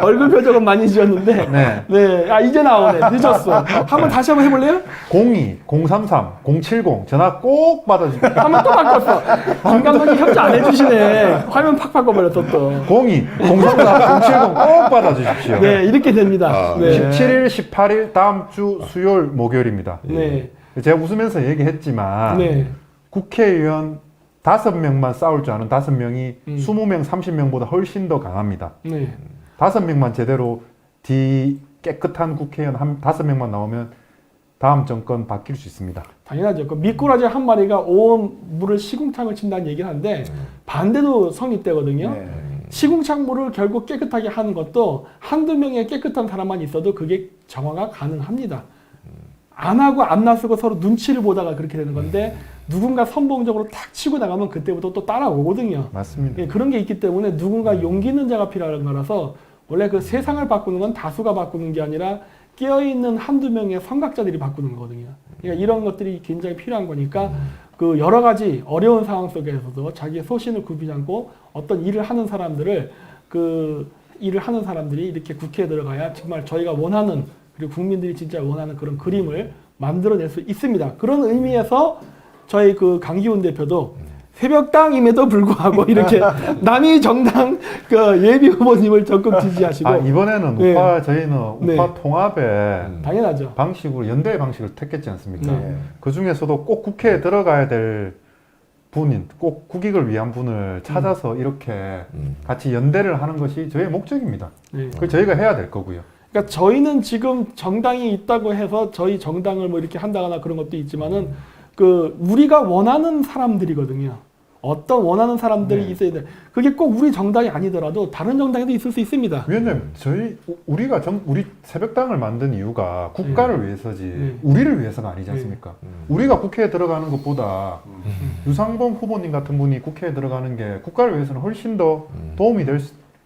얼굴 표정은 많이 지었는데 이제 나오네. 늦었어. 다시 한번 해볼래요? 02, 033, 070 전화 꼭 받아주십시오. 화면 또 바꿨어. 김 감독님 협조 안 해주시네. 화면 팍 바꿔버렸어 또. 02, 033, 070 꼭 받아주십시오. 이렇게 됩니다. 17일, 18일 다음 주 수요일, 목요일입니다. 제가 웃으면서 얘기했지만 국회의원 5명만 싸울 줄 아는 5명이 20명, 30명보다 훨씬 더 강합니다. 네. 5명만 제대로 깨끗한 국회의원 5명만 나오면 다음 정권 바뀔 수 있습니다. 당연하죠. 그 미꾸라지 한 마리가 온 물을 시궁창을 친다는 얘기를 하는데 반대도 성립되거든요. 네. 시궁창 물을 결국 깨끗하게 하는 것도 한두 명의 깨끗한 사람만 있어도 그게 정화가 가능합니다. 안 하고 안 나서고 서로 눈치를 보다가 그렇게 되는 건데 누군가 선봉적으로 탁 치고 나가면 그때부터 또 따라오거든요. 맞습니다. 예, 그런 게 있기 때문에 누군가 용기 있는 자가 필요한 거라서 원래 그 세상을 바꾸는 건 다수가 바꾸는 게 아니라 깨어있는 한두 명의 선각자들이 바꾸는 거거든요. 그러니까 이런 것들이 굉장히 필요한 거니까 그 여러 가지 어려운 상황 속에서도 자기의 소신을 굽히지 않고 어떤 일을 하는 사람들을 그 일을 하는 사람들이 이렇게 국회에 들어가야 정말 저희가 원하는 그리고 국민들이 진짜 원하는 그런 그림을 만들어낼 수 있습니다. 그런 의미에서 저희 그 강기훈 대표도 새벽당임에도 불구하고 이렇게 남이 정당 그 예비 후보님을 적극 지지하시고 이번에는 네. 저희는 우파 통합의 당연하죠. 방식으로 연대의 방식을 택했지 않습니까? 네. 그 중에서도 꼭 국회에 들어가야 될 분인, 꼭 국익을 위한 분을 찾아서 이렇게 같이 연대를 하는 것이 저희의 목적입니다. 네. 그걸 저희가 해야 될 거고요. 그러니까 저희는 지금 정당이 있다고 해서 저희 정당을 뭐 이렇게 한다거나 그런 것도 있지만은 그 우리가 원하는 사람들이거든요. 어떤 원하는 사람들이 있어야 돼. 그게 꼭 우리 정당이 아니더라도 다른 정당에도 있을 수 있습니다. 위원님, 우리 새벽당을 만든 이유가 국가를 위해서지 네. 우리를 위해서가 아니지 않습니까? 우리가 국회에 들어가는 것보다 유상범 후보님 같은 분이 국회에 들어가는 게 국가를 위해서는 훨씬 더 도움이 될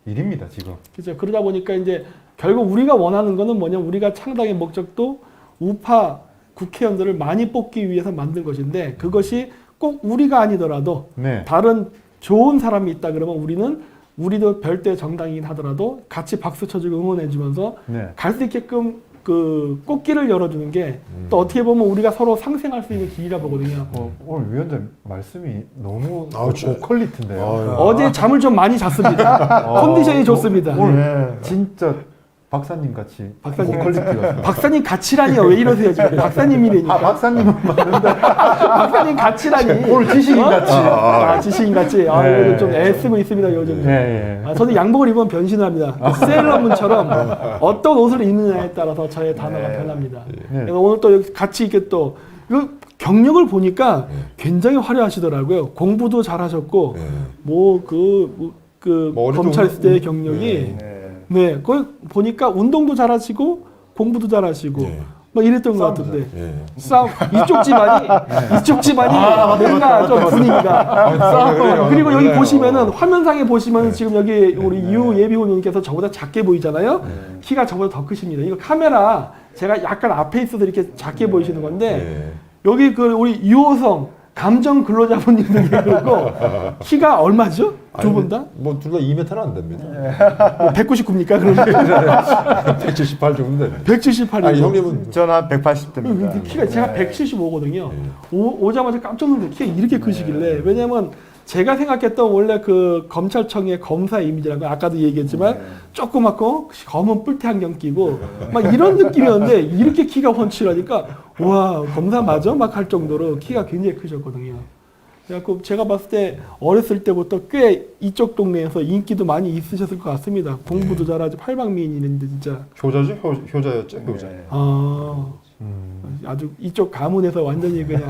일입니다, 지금. 그렇죠. 그러다 보니까 이제 결국 우리가 원하는 거는 뭐냐? 우리가 창당의 목적도 우파 국회의원들을 많이 뽑기 위해서 만든 것인데 그것이 꼭 우리가 아니더라도 네. 다른 좋은 사람이 있다 그러면 우리도 별도의 정당이긴 하더라도 같이 박수 쳐주고 응원해주면서 네. 갈 수 있게끔 그 꽃길을 열어주는 게 또 어떻게 보면 우리가 서로 상생할 수 있는 길이라 보거든요. 오늘 위원장 말씀이 너무 저- 고퀄리티인데요. 어제 잠을 좀 많이 잤습니다. 컨디션이 좋습니다. 오늘 진짜 박사님 같이 박사님 고퀄리티가. 박사님 같이라니요. 왜 이러세요 지금? 박사님이래니까. 박사님은 맞는데 박사님 같이라니. 오늘 지식인 같이. 지식인 같이. 네. 요즘 좀 애쓰고 있습니다 요즘. 예. 저는 양복을 입으면 변신을 합니다. 그 세일러문처럼 어떤 옷을 입느냐에 따라서 저의 단어가 변합니다. 그래서 오늘 또 여기 같이 이렇게 또 이거 경력을 보니까 굉장히 화려하시더라고요. 공부도 잘하셨고 뭐 검찰 있을 때의 경력이 네, 거기 보니까 운동도 잘하시고 공부도 잘하시고 막 이랬던 것 같은데 싸움 이쪽 집안이 뭔가 좀 분위기가 그리고 여기 보시면은 화면상에 보시면은 지금 여기 우리 유 예비후보님께서 저보다 작게 보이잖아요. 키가 저보다 더 크십니다. 이거 카메라 제가 약간 앞에 있어서 이렇게 작게 보이시는 건데 여기 그 우리 유호성 감정 근로자분님도 그렇고 키가 얼마죠? 두 분 다? 뭐 둘 다 2m는 안 됩니다. 199입니까? 그러면 178 정도 되네. 178이요. 아니 형님은 저는 한 180대입니다. 키가 제가 175거든요. 오자마자 깜짝 놀랐는데 키가 이렇게 크시길래 왜냐면 제가 생각했던 원래 그 검찰청의 검사 이미지라는 거 아까도 얘기했지만 조그맣고 검은 뿔테 안경 끼고 막 이런 느낌이었는데 이렇게 키가 훤칠하니까 와 검사 맞아? 막 할 정도로 키가 굉장히 크셨거든요. 그래갖고 제가 봤을 때 어렸을 때부터 꽤 이쪽 동네에서 인기도 많이 있으셨을 것 같습니다. 공부도 잘하지 팔방미인인데 진짜. 효자죠? 효자였죠? 효자. 아주 이쪽 가문에서 완전히 그냥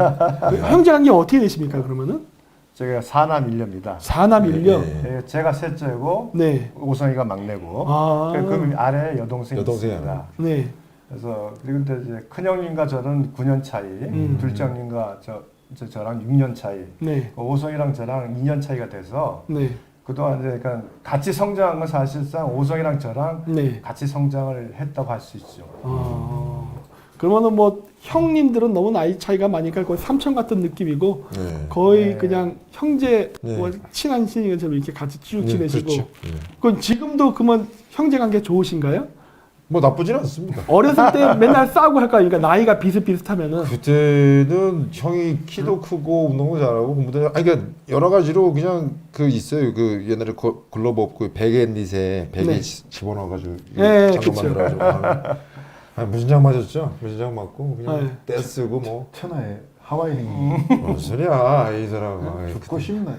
형제 관계 어떻게 되십니까 그러면은? 제가 4남 1녀입니다. 4남 1녀. 네, 제가 셋째고 네. 오성이가 막내고 그 아래 여동생이 있습니다. 네. 그래서 그런데 이제 큰형님과 저는 9년 차이, 둘째 형님과 저랑 6년 차이, 네. 오성이랑 저랑 2년 차이가 돼서 네. 그동안 이제 그러니까 같이 성장한 건 사실상 오성이랑 저랑 네. 같이 성장을 했다고 할 수 있죠. 그러면은 뭐 형님들은 너무 나이 차이가 많으니까 거의 삼촌 같은 느낌이고 거의 그냥 형제 뭐 친한 친이처럼 이렇게 같이 쭉 지내시고. 그렇죠. 그건 지금도 그러면 형제 관계 좋으신가요? 뭐 나쁘진 않습니다. 어렸을 때 맨날 싸우고 할까요? 그러니까 나이가 비슷비슷하면은. 그때는 형이 키도 크고 운동도 잘하고 공부도 잘. 그러니까 여러 가지로 그냥 그 있어요. 그 옛날에 글러브 없고 베개 닛에 베개 집어넣어가지고 장갑 만들어가지고. 무진장 맞았죠. 무진장 맞고 그냥 떼쓰고 뭐 천하에 하와이 행위. 무슨 소리야 이 사람. 죽고 싶네.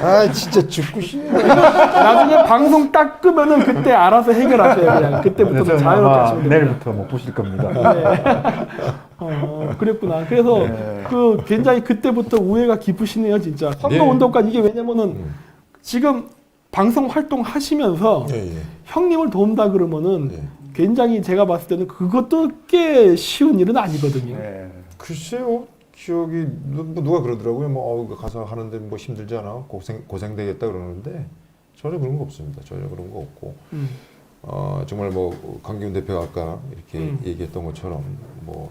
아 진짜 죽고 싶네. 나중에 방송 딱 끄면은 그때 알아서 해결하세요. 그냥 그때부터 자유롭게 하시면 됩니다. 내일부터 못 보실 겁니다. 네. 그랬구나. 그래서 그 굉장히 그때부터 우애가 깊으시네요, 진짜. 선거 운동까지 이게 왜냐면은 지금 방송 활동 하시면서 형님을 도운다 그러면은 굉장히 제가 봤을 때는 그것도 꽤 쉬운 일은 아니거든요. 글쎄요. 기억이 누가 그러더라고요. 뭐 가서 하는데 뭐 힘들지 않아? 고생되겠다 그러는데 전혀 그런 거 없습니다. 전혀 그런 거 없고 정말 뭐 강기훈 대표가 아까 이렇게 얘기했던 것처럼 뭐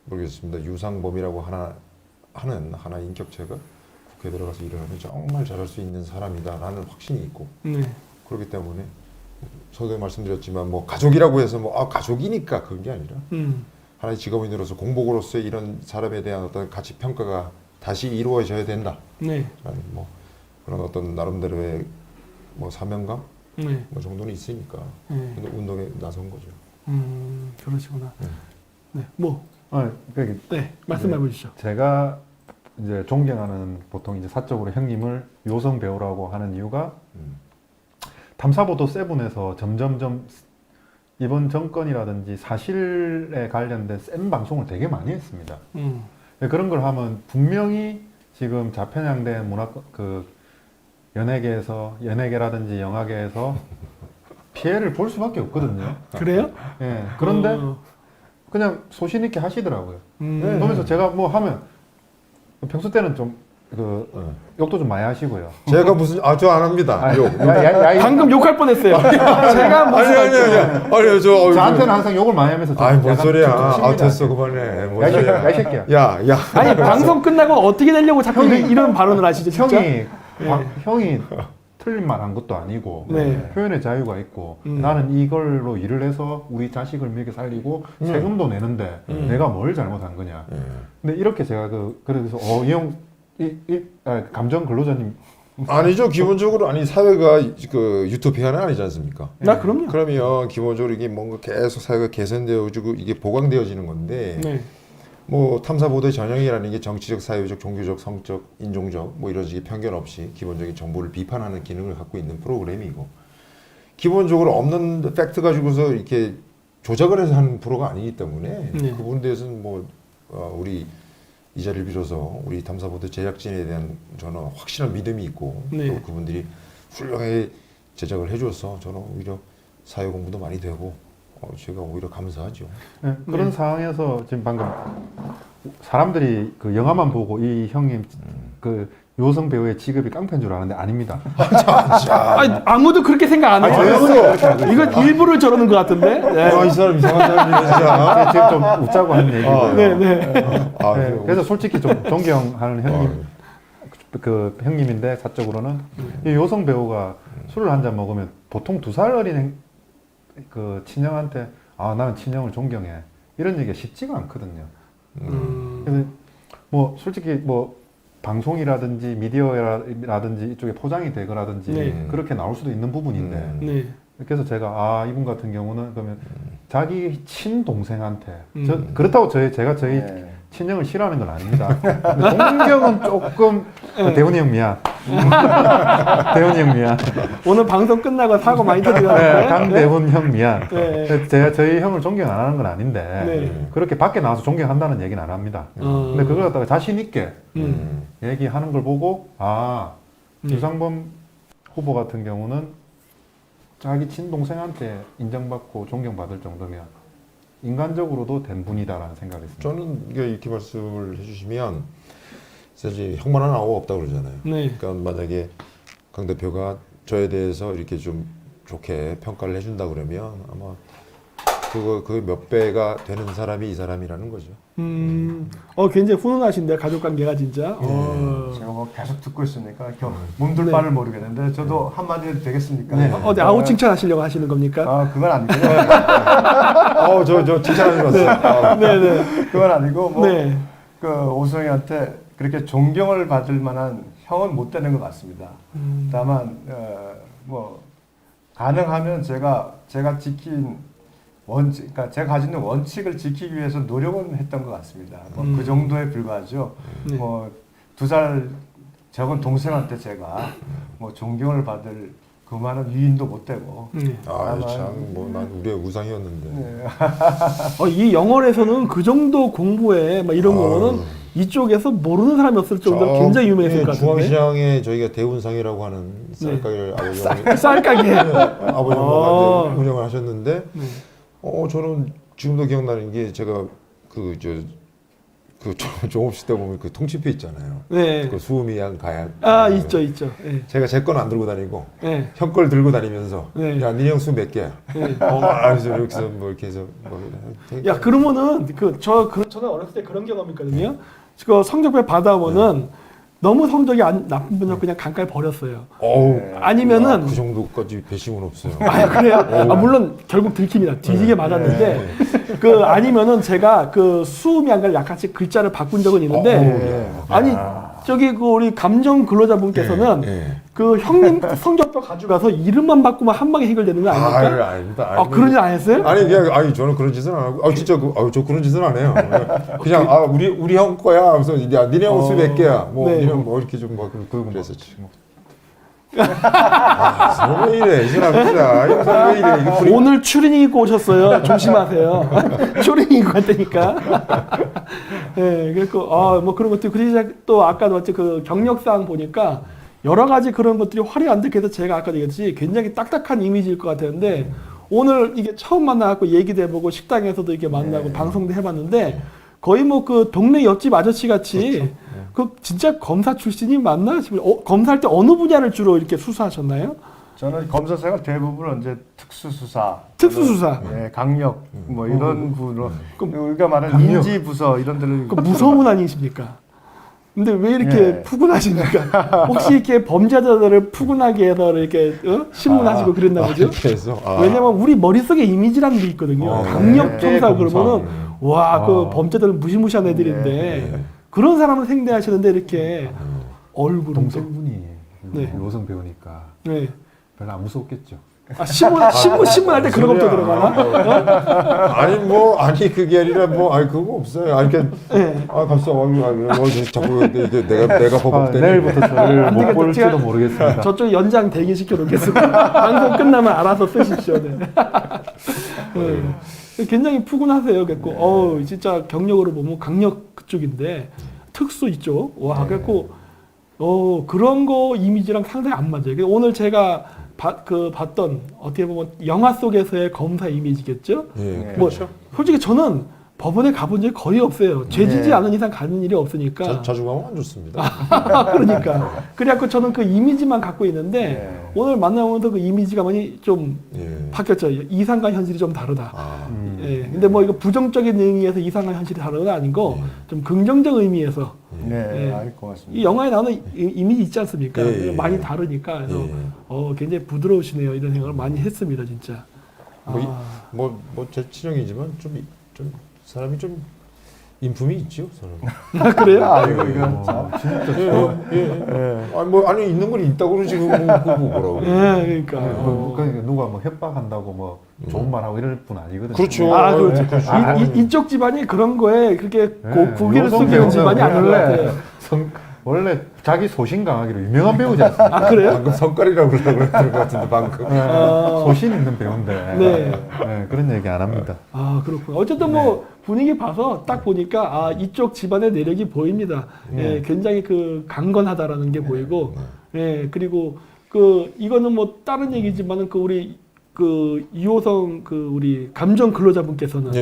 모르겠습니다. 유상범이라고 하나 인격체가 국회에 들어가서 일을 하면 정말 잘할 수 있는 사람이다라는 확신이 있고 그렇기 때문에 서두에 말씀드렸지만 뭐 가족이라고 해서 뭐 가족이니까 그런 게 아니라 하나의 직업인으로서 공복으로서의 이런 사람에 대한 어떤 가치 평가가 다시 이루어져야 된다. 라는 뭐 그런 어떤 나름대로의 뭐 사명감 뭐 정도는 있으니까 운동에 나선 거죠. 그러시구나. 뭐 말씀해 보시죠. 제가 이제 존경하는 보통 이제 사적으로 형님을 요성 배우라고 하는 이유가 탐사보도 세븐에서 점점점 이번 정권이라든지 사실에 관련된 센 방송을 되게 많이 했습니다. 그런 걸 하면 분명히 지금 좌편향된 연예계라든지 영화계에서 피해를 볼 수밖에 없거든요. 그래요? 예. 그런데 그냥 소신 있게 하시더라고요. 그러면서 제가 뭐 하면 평소 때는 좀 욕도 좀 많이 하시고요. 제가 무슨 저 안 합니다. 욕. 방금 욕할 뻔했어요. 제가 아니 저한테는 항상 욕을 많이 하면서 뭔 소리야. 됐어 그만해. 뭔 소리야. 야 이 새끼야. 야. 아니 방송 끝나고 어떻게 되려고 자꾸 이런 발언을 하시죠? 진짜? 형이 틀린 말 한 것도 아니고 표현의 자유가 있고 나는 이걸로 일을 해서 우리 자식을 먹여 살리고 세금도 내는데 내가 뭘 잘못한 거냐. 근데 이렇게 제가 그래서 이 형 감정 근로자님 아니죠. 기본적으로 사회가 유토피아는 아니지 않습니까? 그럼요. 그러면 기본적으로 이게 뭔가 계속 사회가 개선되어지고 이게 보강되어지는 건데 뭐 탐사보도의 전형이라는 게 정치적, 사회적, 종교적, 성적, 인종적 뭐 이런 식의 편견 없이 기본적인 정보를 비판하는 기능을 갖고 있는 프로그램이고 기본적으로 없는 팩트 가지고서 이렇게 조작을 해서 하는 프로가 아니기 때문에 그 부분에 대해서는 뭐 우리 이 자리를 빌어서 우리 탐사보도 제작진에 대한 저는 확실한 믿음이 있고 또 그분들이 훌륭하게 제작을 해줘서 저는 오히려 사회 공부도 많이 되고 제가 오히려 감사하죠. 그런 상황에서 지금 방금 사람들이 그 영화만 보고 이 형님 요성 배우의 직업이 깡패인 줄 아는데 아닙니다. 아니, 아무도 그렇게 생각 안 해요. 이건 일부러 저러는 것 같은데. 이 사람 이상한 사람이네 진짜. 지금 좀 웃자고 하는 얘기고요. 그래서 솔직히 좀 존경하는 형님, 형님인데 사적으로는 이 요성 배우가 술을 한 잔 먹으면 보통 2살 어린 친형한테 나는 친형을 존경해 이런 얘기가 쉽지가 않거든요. 그래서 뭐 솔직히 뭐 방송이라든지 미디어라든지 이쪽에 포장이 되거라든지 그렇게 나올 수도 있는 부분인데 그래서 제가 이분 같은 경우는 그러면 자기 친동생한테 그렇다고 제가 저희 친형을 싫어하는 건 아닙니다. 동경은 조금 대훈이 형 미안. 대훈이 형 미안. 오늘 방송 끝나고 사고 많이 드리는데 강대훈 형 미안. 제가 저희 형을 존경 안 하는 건 아닌데 그렇게 밖에 나와서 존경한다는 얘기는 안 합니다. 근데 그걸 갖다가 자신 있게 얘기하는 걸 보고 유상범 후보 같은 경우는 자기 친동생한테 인정받고 존경받을 정도면 인간적으로도 된 분이다라는 생각이 있습니다. 저는 이렇게 말씀을 해주시면 사실 형만 하나 없다고 그러잖아요. 그러니까 만약에 강 대표가 저에 대해서 이렇게 좀 좋게 평가를 해준다 그러면 아마 그 몇 배가 되는 사람이 이 사람이라는 거죠. 굉장히 훈훈하신데 가족 관계가 진짜. 제가 뭐 계속 듣고 있으니까 몸둘 바를 모르겠는데 저도 한마디 해도 되겠습니까? 아우 칭찬하시려고 하시는 겁니까? 그건 아니고요. 저 칭찬하는 것 같습니다. 그건 아니고 그 오성이한테 그렇게 존경을 받을 만한 형은 못 되는 것 같습니다. 다만 뭐 가능하면 제가 지킨 그러니까 제가 가지고 있는 원칙을 지키기 위해서 노력은 했던 것 같습니다. 뭐 그 정도에 불과하죠. 네. 뭐 2살 적은 동생한테 제가 뭐 존경을 받을 그만한 위인도 못 되고. 아참뭐난 우리의 우상이었는데. 네. 이 영월에서는 그 정도 공부에 막 이런 거는 이쪽에서 모르는 사람이 없을 정도로 굉장히 유명했을 것 같은데. 중앙시장에 저희가 대운상이라고 하는 쌀가게를 쌀가게 아버지 엄마가 운영을 하셨는데, 저는 지금도 기억나는 게 제가 그 종업식 때 보면 그 통치표 있잖아요. 네. 그 수음이양 가약. 있죠. 네. 제가 제 건 안 들고 다니고 네. 형 걸 들고 다니면서 네. 야 니네 형수 몇 개야? 네. 그래서 여기서 뭐 이렇게 해서 야 그러면은 저는 어렸을 때 그런 경험이 있거든요. 그 성적표 받아오면은 너무 성적이 나쁜 분은 그냥 강가에 버렸어요. 아니면은 그 정도까지 배심은 없어요. 그래요? 물론 결국 들킵니다. 뒤지게 맞았는데 아니면은 제가 그 수음이 안 가를 약간씩 글자를 바꾼 적은 있는데 저기 그 우리 감정 근로자분께서는 그 형님 성적표 가져가서 이름만 바꾸면 한 방에 해결되는 거 아닙니까? 아닙니다. 그런 일 안 했어요? 저는 그런 짓은 안 하고 진짜 저 그런 짓은 안 해요. 그냥 우리 형 거야. 그래서 야 니네 형 수 몇 개야? 뭐 니네 뭐 이렇게 좀 막 그랬었지. 왜 이래 이 사람 진짜 왜 이래 오늘 추리닝 입고 오셨어요. 조심하세요. 추리닝 입고 왔다니까. 네, 그리고 뭐 그런 것도 그리고 또 아까도 봤지 그 경력상 보니까 여러 가지 그런 것들이 화려한데 그래서 제가 아까도 얘기했듯이 굉장히 딱딱한 이미지일 것 같았는데 오늘 이게 처음 만나갖고 얘기도 해보고 식당에서도 이렇게 만나고 방송도 해봤는데 거의 뭐 그 동네 옆집 아저씨 같이 그 진짜 검사 출신이 맞나 싶어요. 검사할 때 어느 분야를 주로 이렇게 수사하셨나요? 저는 검사 생활 대부분 이제 특수수사, 강력 뭐 이런 부분으로 우리가 말하는 인지 부서 이런 데를 무서운 아니십니까? 근데 왜 이렇게 푸근하십니까? 혹시 이렇게 범죄자들을 푸근하게 해서 이렇게 신문하시고 그랬나 보죠? 왜냐면 우리 머릿속에 이미지라는 게 있거든요. 강력 청사 그러면은 그 범죄자들은 무시무시한 애들인데 그런 사람을 생대하시는데 이렇게 얼굴은 동생분이 요성 배우니까 별로 안 무섭겠죠. 신문 할 때 그런 것도 들어가나? 그게 아니라 그거 없어요. 갑자기 자꾸 내가 버벅대니 내일부터 저를 못 볼지도 모르겠습니다. 저쪽 연장 대기 시켜 놓겠습니다. 방송 끝나면 알아서 쓰십시오. 굉장히 푸근하세요. 그래고 진짜 경력으로 보면 강력 그쪽인데 특수 이쪽. 그래고 그런 거 이미지랑 상당히 안 맞아요. 오늘 제가 봤던 어떻게 보면 영화 속에서의 검사 이미지겠죠. 그렇죠. 솔직히 저는 법원에 가본 적이 거의 없어요. 죄지지 않은 이상 가는 일이 없으니까. 자주 가면 안 좋습니다. 그러니까. 그래갖고 저는 그 이미지만 갖고 있는데 오늘 만나면서 그 이미지가 많이 좀 바뀌었죠. 이상과 현실이 좀 다르다. 근데 뭐 이거 부정적인 의미에서 이상과 현실이 다르다 아니고 좀 긍정적 의미에서. 고맙습니다. 이 영화에 나오는 이미지 있지 않습니까? 많이 다르니까 그래서 굉장히 부드러우시네요. 이런 생각을 많이 했습니다, 진짜. 제 친형이지만 좀 사람이 좀 인품이 있죠, 저는. 그래요? 진짜. 있는 건 있다고 그러지 뭐라고. 그러니까. 누가 뭐 협박한다고 뭐 좋은 말하고 이럴 분 아니거든요. 그렇죠. 그렇죠. 이쪽 집안이 그런 거에 그렇게 고개를 숙이는 집안이 아닌 것 같아요. 원래 자기 소신 강하기로 유명한 배우지 않습니까? 그래요? 방금 성깔이라고 그러는 것 같은데 방금. 소신 있는 배우인데 그런 얘기 안 합니다. 그렇군요. 어쨌든 뭐 분위기 봐서 딱 보니까 이쪽 집안의 내력이 보입니다. 굉장히 그 강건하다라는 게 보이고, 그리고 이거는 뭐 다른 얘기지만은 우리 이호성 우리 감정 근로자분께서는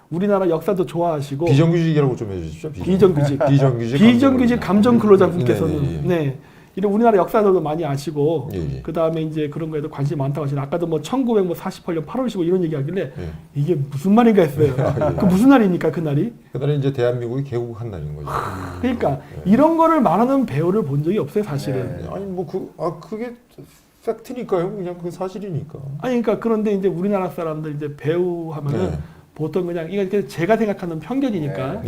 우리나라 역사도 좋아하시고 비정규직이라고 좀 해주십시오. 비정규직 감정 근로자분께서는 이런 우리나라 역사도 많이 아시고 그 다음에 이제 그런 거에도 관심이 많다고 하시는 아까도 뭐 1948년 8월 15일 이런 얘기하길래 이게 무슨 말인가 했어요. 그 무슨 날입니까 그날이? 그날이 이제 대한민국이 개국한 날인 거죠. 그러니까 이런 거를 말하는 배우를 본 적이 없어요 사실은. 그게 팩트니까요. 그냥 그 사실이니까. 그러니까 그런데 이제 우리나라 사람들 이제 배우 하면은 보통 그냥 이게 제가 생각하는 편견이니까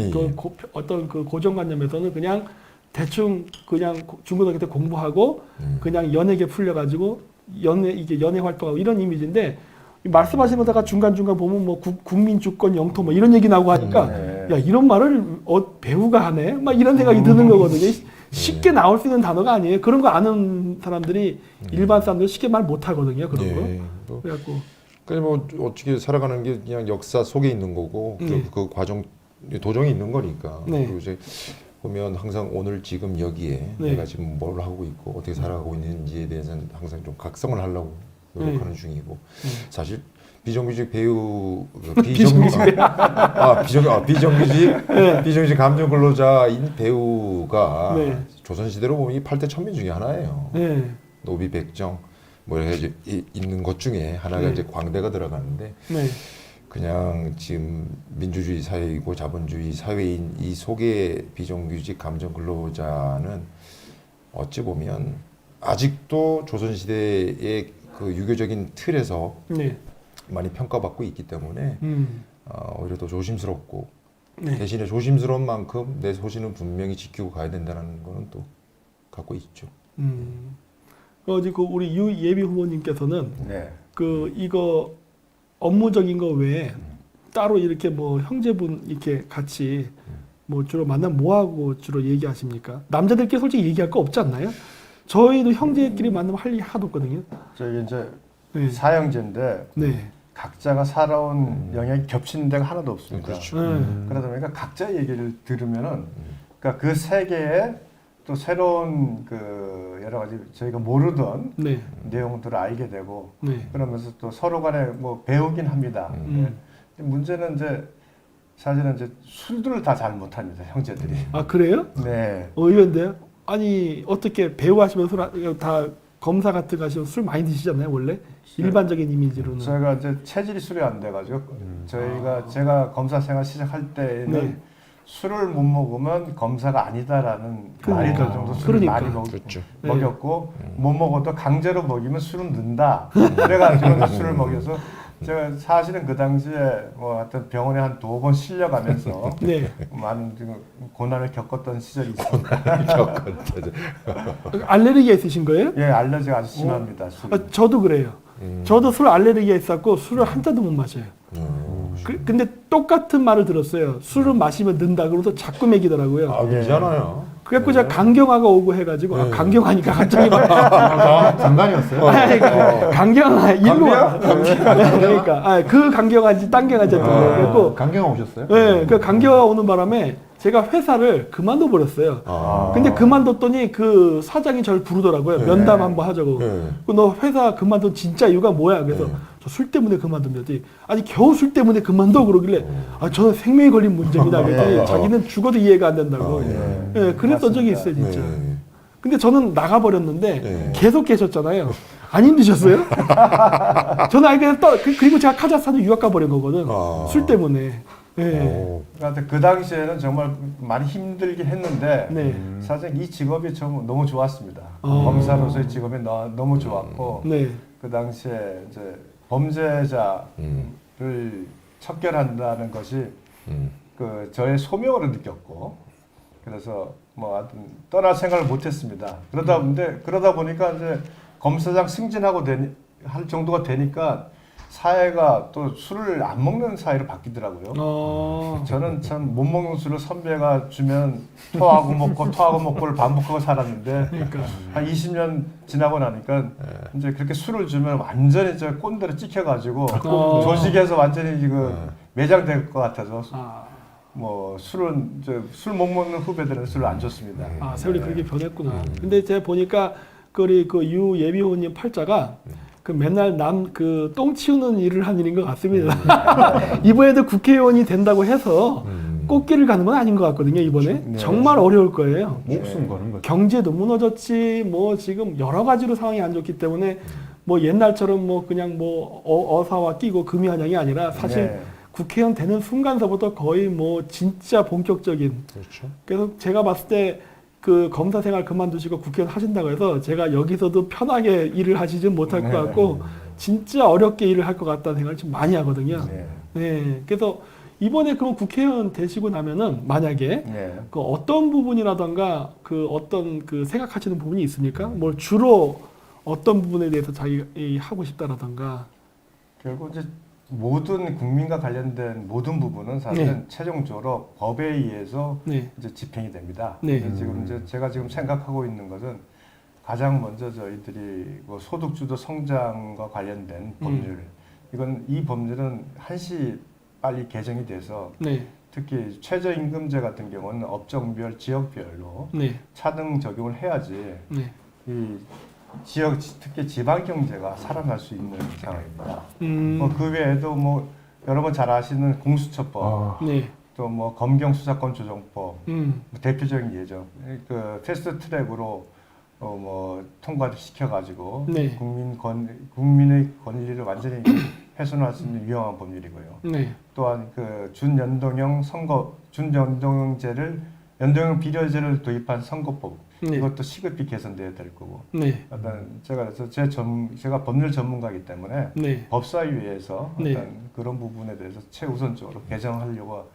어떤 그 고정관념에서는 그냥 대충 그냥 중고등학교 때 공부하고 그냥 연예계 풀려가지고 연예 활동하고 이런 이미지인데 말씀하시다가 중간중간 보면 뭐 국민 주권 영토 뭐 이런 얘기 나오고 하니까 야 이런 말을 배우가 하네 막 이런 생각이 드는 거거든요. 쉽게 나올 수 있는 단어가 아니에요. 그런 거 아는 사람들이 일반 사람들 쉽게 말 못 하거든요. 그런 거. 그래갖고 그냥 뭐 어떻게 살아가는 게 그냥 역사 속에 있는 거고 그 과정 도정이 있는 거니까. 그리고 이제 보면 항상 오늘 지금 여기에 내가 지금 뭘 하고 있고 어떻게 살아가고 있는지에 대해서는 항상 좀 각성을 하려고 노력하는 중이고 사실 비정규직 배우 비정규직 감정 근로자인 배우가 조선시대로 보면 이 8대 천민 중에 하나예요. 노비 백정 뭐 이렇게 있는 것 중에 하나가 이제 광대가 들어가는데 그냥 지금 민주주의 사회이고 자본주의 사회인 이 속의 비정규직 감정 근로자는 어찌 보면 아직도 조선시대의 그 유교적인 틀에서 많이 평가받고 있기 때문에 오히려 더 조심스럽고 대신에 조심스러운 만큼 내 소신은 분명히 지키고 가야 된다는 거는 또 갖고 있죠. 어제 그 우리 유 예비 후보님께서는 그 이거 업무적인 거 외에 따로 이렇게 뭐 형제분 이렇게 같이 뭐 주로 만나면 뭐 하고 주로 얘기하십니까? 남자들끼리 솔직히 얘기할 거 없지 않나요? 저희도 형제끼리 만나면 할 일이 하나도 없거든요. 저희 이제 사형제인데 각자가 살아온 영역이 겹치는 데가 하나도 없습니다. 그렇죠. 그러다 보니까 각자 얘기를 들으면은 그러니까 그 세계에 또 새로운 그 여러 가지 저희가 모르던 내용들을 알게 되고 그러면서 또 서로 간에 뭐 배우긴 합니다. 문제는 이제 사실은 이제 술들을 다 잘 못합니다, 형제들이. 아 그래요? 네. 의외인데요? 아니 어떻게 배우하시면 다 검사 같은 거 하시면 술 많이 드시잖아요 원래? 일반적인 이미지로는. 저희가 이제 체질이 술이 안 돼가지고 제가 검사 생활 시작할 때는 술을 못 먹으면 검사가 아니다라는 말이 들 정도 술을 많이 먹였고 못 먹어도 강제로 먹이면 술은 는다. 그래가지고 술을 먹여서 제가 사실은 그 당시에 뭐 하여튼 병원에 한 2번 실려가면서 많은 고난을 겪었던 시절이 있습니다. 알레르기가 있으신 거예요? 예, 알레르기가 아주 심합니다. 저도 그래요. 저도 술 알레르기가 있었고 술을 한 잔도 못 마셔요. 근데 똑같은 말을 들었어요. 술을 마시면 는다. 그러면서 자꾸 먹이더라고요. 아, 그러잖아요. 그래갖고 제가 강경화가 오고 해가지고 강경화니까 갑자기 장난이었어요? 강경화 일로 와. 그러니까 그 강경화인지 딴 경화인지 그래갖고 강경화 오셨어요? 네, 그 강경화 오는 바람에 제가 회사를 그만둬 버렸어요. 근데 그만뒀더니 그 사장이 저를 부르더라고요. 면담 한번 하자고. 너 회사 그만둔 진짜 이유가 뭐야? 그래서 저 술 때문에 그만둔다더니 아니 겨우 술 때문에 그만둬 그러길래 저는 생명이 걸린 문제입니다. 그랬더니 자기는 죽어도 이해가 안 된다고. 그랬던 적이 있어요 진짜. 근데 저는 나가버렸는데 계속 계셨잖아요. 안 힘드셨어요? 저는 아니 그냥 그리고 제가 카자흐스탄에 유학 가버린 거거든. 술 때문에. 그러니까 그 당시에는 정말 많이 힘들긴 했는데 사실 이 직업이 너무 좋았습니다. 검사로서의 직업이 너무 좋았고 그 당시에 이제 범죄자를 척결한다는 것이 그 저의 소명으로 느꼈고 그래서 뭐 하여튼 떠날 생각을 못했습니다. 그러다 보니까 이제 검사장 승진하고 할 정도가 되니까 사회가 또 술을 안 먹는 사회로 바뀌더라고요. 저는 참 못 먹는 술을 선배가 주면 토하고 먹고를 반복하고 살았는데 한 20년 지나고 나니까 이제 그렇게 술을 주면 완전히 저 꼰대로 찍혀가지고 조직에서 완전히 매장될 것 같아서 뭐 술은 술 못 먹는 후배들은 술을 안 줬습니다. 세월이 그렇게 변했구나. 근데 제가 보니까 그 유 예비호님 팔자가 그 맨날 똥 치우는 일을 한 일인 것 같습니다. 이번에도 국회의원이 된다고 해서 꽃길을 가는 건 아닌 것 같거든요. 이번에 정말 어려울 거예요. 목숨 거는 거죠. 경제도 무너졌지, 뭐 지금 여러 가지로 상황이 안 좋기 때문에 뭐 옛날처럼 뭐 그냥 뭐 어사와 끼고 금이 한양이 아니라 사실 국회의원 되는 순간서부터 거의 뭐 진짜 본격적인. 그래서 제가 봤을 때. 그 검사 생활 그만두시고 국회의원 하신다고 해서 제가 여기서도 편하게 일을 하시지 못할 것 같고 진짜 어렵게 일을 할 것 같다는 생각을 좀 많이 하거든요. 그래서 이번에 그럼 국회의원 되시고 나면은 만약에 그 어떤 부분이라던가 그 어떤 그 생각하시는 부분이 있습니까? 뭘 주로 어떤 부분에 대해서 자기 하고 싶다라던가. 결국 이제 모든 국민과 관련된 모든 부분은 사실은 최종적으로 법에 의해서 이제 집행이 됩니다. 지금 이제 제가 지금 생각하고 있는 것은 가장 먼저 저희들이 뭐 소득주도 성장과 관련된 법률, 이건 이 법률은 한시 빨리 개정이 돼서 특히 최저임금제 같은 경우는 업종별, 지역별로 차등 적용을 해야지 이 지역, 특히 지방 경제가 살아날 수 있는 상황입니다. 그 외에도 뭐 여러분 잘 아시는 공수처법, 또 뭐 검경 수사권 조정법, 뭐 대표적인 예죠. 그 패스트트랙으로 뭐 통과시켜가지고 국민의 권리를 완전히 훼손할 수 있는 위험한 법률이고요. 또한 그 준연동형제를 연동형 비례제를 도입한 선거법, 이것도 시급히 개선돼야 될 거고. 어떤 제가 법률 전문가이기 때문에 법사위에서 어떤 그런 부분에 대해서 최우선적으로 개정하려고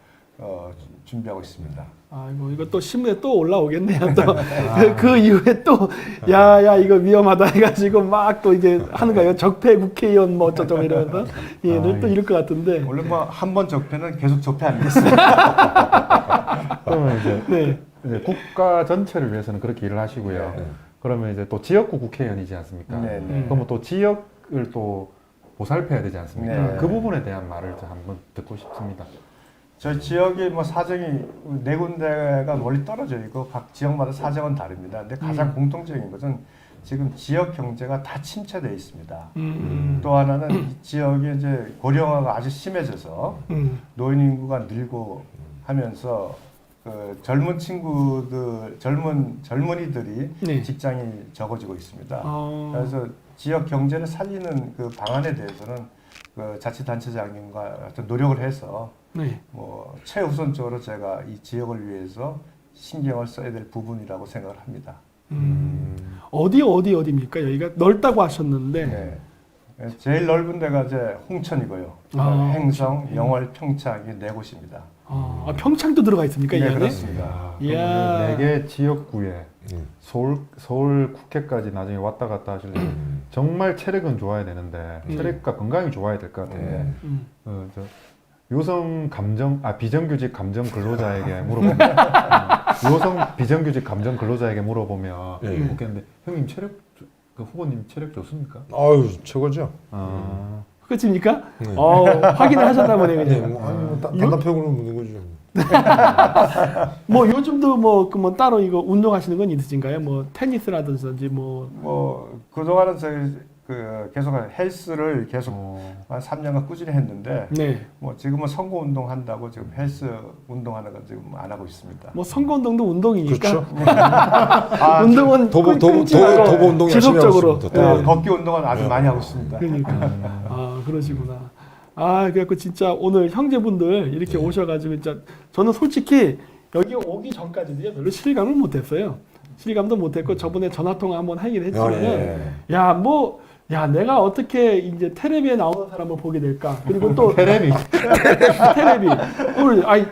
준비하고 있습니다. 아이고 이거 또 신문에 또 올라오겠네요. 또 그 이후에 또 야야 이거 위험하다 해가지고 막 또 이제 하는 거예요. 적폐 국회의원 뭐 어쩌고 이러면서 얘는 또 이럴 것 같은데. 원래 뭐 한 번 적폐는 계속 적폐 아니겠습니까? 그러면 이제 국가 전체를 위해서는 그렇게 일을 하시고요. 그러면 이제 또 지역구 국회의원이지 않습니까? 그러면 또 지역을 또 보살펴야 되지 않습니까? 그 부분에 대한 말을 한번 듣고 싶습니다. 저희 지역이 뭐 사정이 네 군데가 멀리 떨어져 있고 각 지역마다 사정은 다릅니다. 근데 가장 공통적인 것은 지금 지역 경제가 다 침체되어 있습니다. 또 하나는 이 지역이 이제 고령화가 아주 심해져서 노인 인구가 늘고 하면서 그 젊은 친구들, 젊은이들이 직장이 적어지고 있습니다. 그래서 지역 경제를 살리는 그 방안에 대해서는 그 자치단체장님과 어떤 노력을 해서 뭐 최우선적으로 제가 이 지역을 위해서 신경을 써야 될 부분이라고 생각을 합니다. 어디입니까? 여기가 넓다고 하셨는데 제일 넓은 데가 이제 홍천이고요. 행성, 영월, 평창 이 네 곳입니다. 평창도 들어가 있습니까? 이 안에? 그렇습니다. 네 개 지역구에 서울 국회까지 나중에 왔다 갔다 하시려면 정말 체력은 좋아야 되는데 체력과 건강이 좋아야 될 것 같은데 요성 감정 비정규직 감정 근로자에게 물어보면 요성 비정규직 감정 근로자에게 물어보면 좋겠는데 형님 체력 그 후보님 체력 좋습니까? 아유 최고죠. 끝입니까? 확인을 하셨나 보네요. 그냥. 단답형으로 묻는 거죠. 뭐 요즘도 뭐 따로 이거 운동하시는 건 있으신가요? 뭐 테니스라든지 뭐 그동안은 저희 그 계속 헬스를 계속 한 3년간 꾸준히 했는데 뭐 지금은 선거 운동 한다고 지금 헬스 운동하는 건 지금 안 하고 있습니다. 뭐 선거 운동도 운동이니까. 그렇죠. 운동은 도보 운동 지속적으로 걷기 운동은 아주 많이 하고 있습니다. 그러니까 그러시구나. 그래갖고 진짜 오늘 형제분들 이렇게 오셔가지고 진짜 저는 솔직히 여기 오기 전까지도요 별로 실감을 못했어요. 실감도 못했고 저번에 전화 통화 한번 하긴 했지만은 내가 어떻게 이제 텔레비에 나오는 사람을 보게 될까? 그리고 또 텔레비.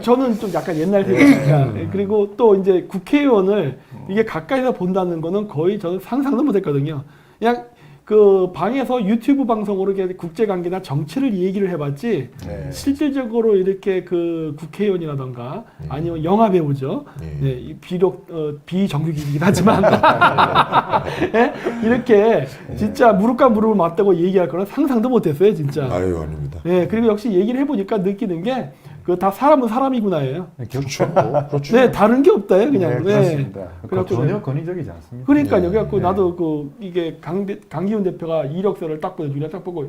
저는 좀 약간 옛날 세대니까. 그리고 또 이제 국회의원을 이게 가까이서 본다는 거는 거의 저는 상상도 못했거든요. 그냥 그 방에서 유튜브 방송으로 이렇게 국제 관계나 정치를 얘기를 해봤지 실질적으로 이렇게 그 국회의원이라던가 아니면 영화 배우죠. 비록 비정규직이긴 하지만 이렇게 진짜 무릎과 무릎을 맞대고 얘기할 거는 상상도 못했어요, 진짜. 아유 아닙니다. 그리고 역시 얘기를 해보니까 느끼는 게 그 다 사람은 사람이구나예요. 그렇죠. 그렇죠. 다른 게 없다요, 그냥. 그렇습니다. 전혀 권위적이지 않습니다. 그러니까요. 그래갖고 나도 이게 강기훈 대표가 이력서를 딱 보여주냐 딱 보고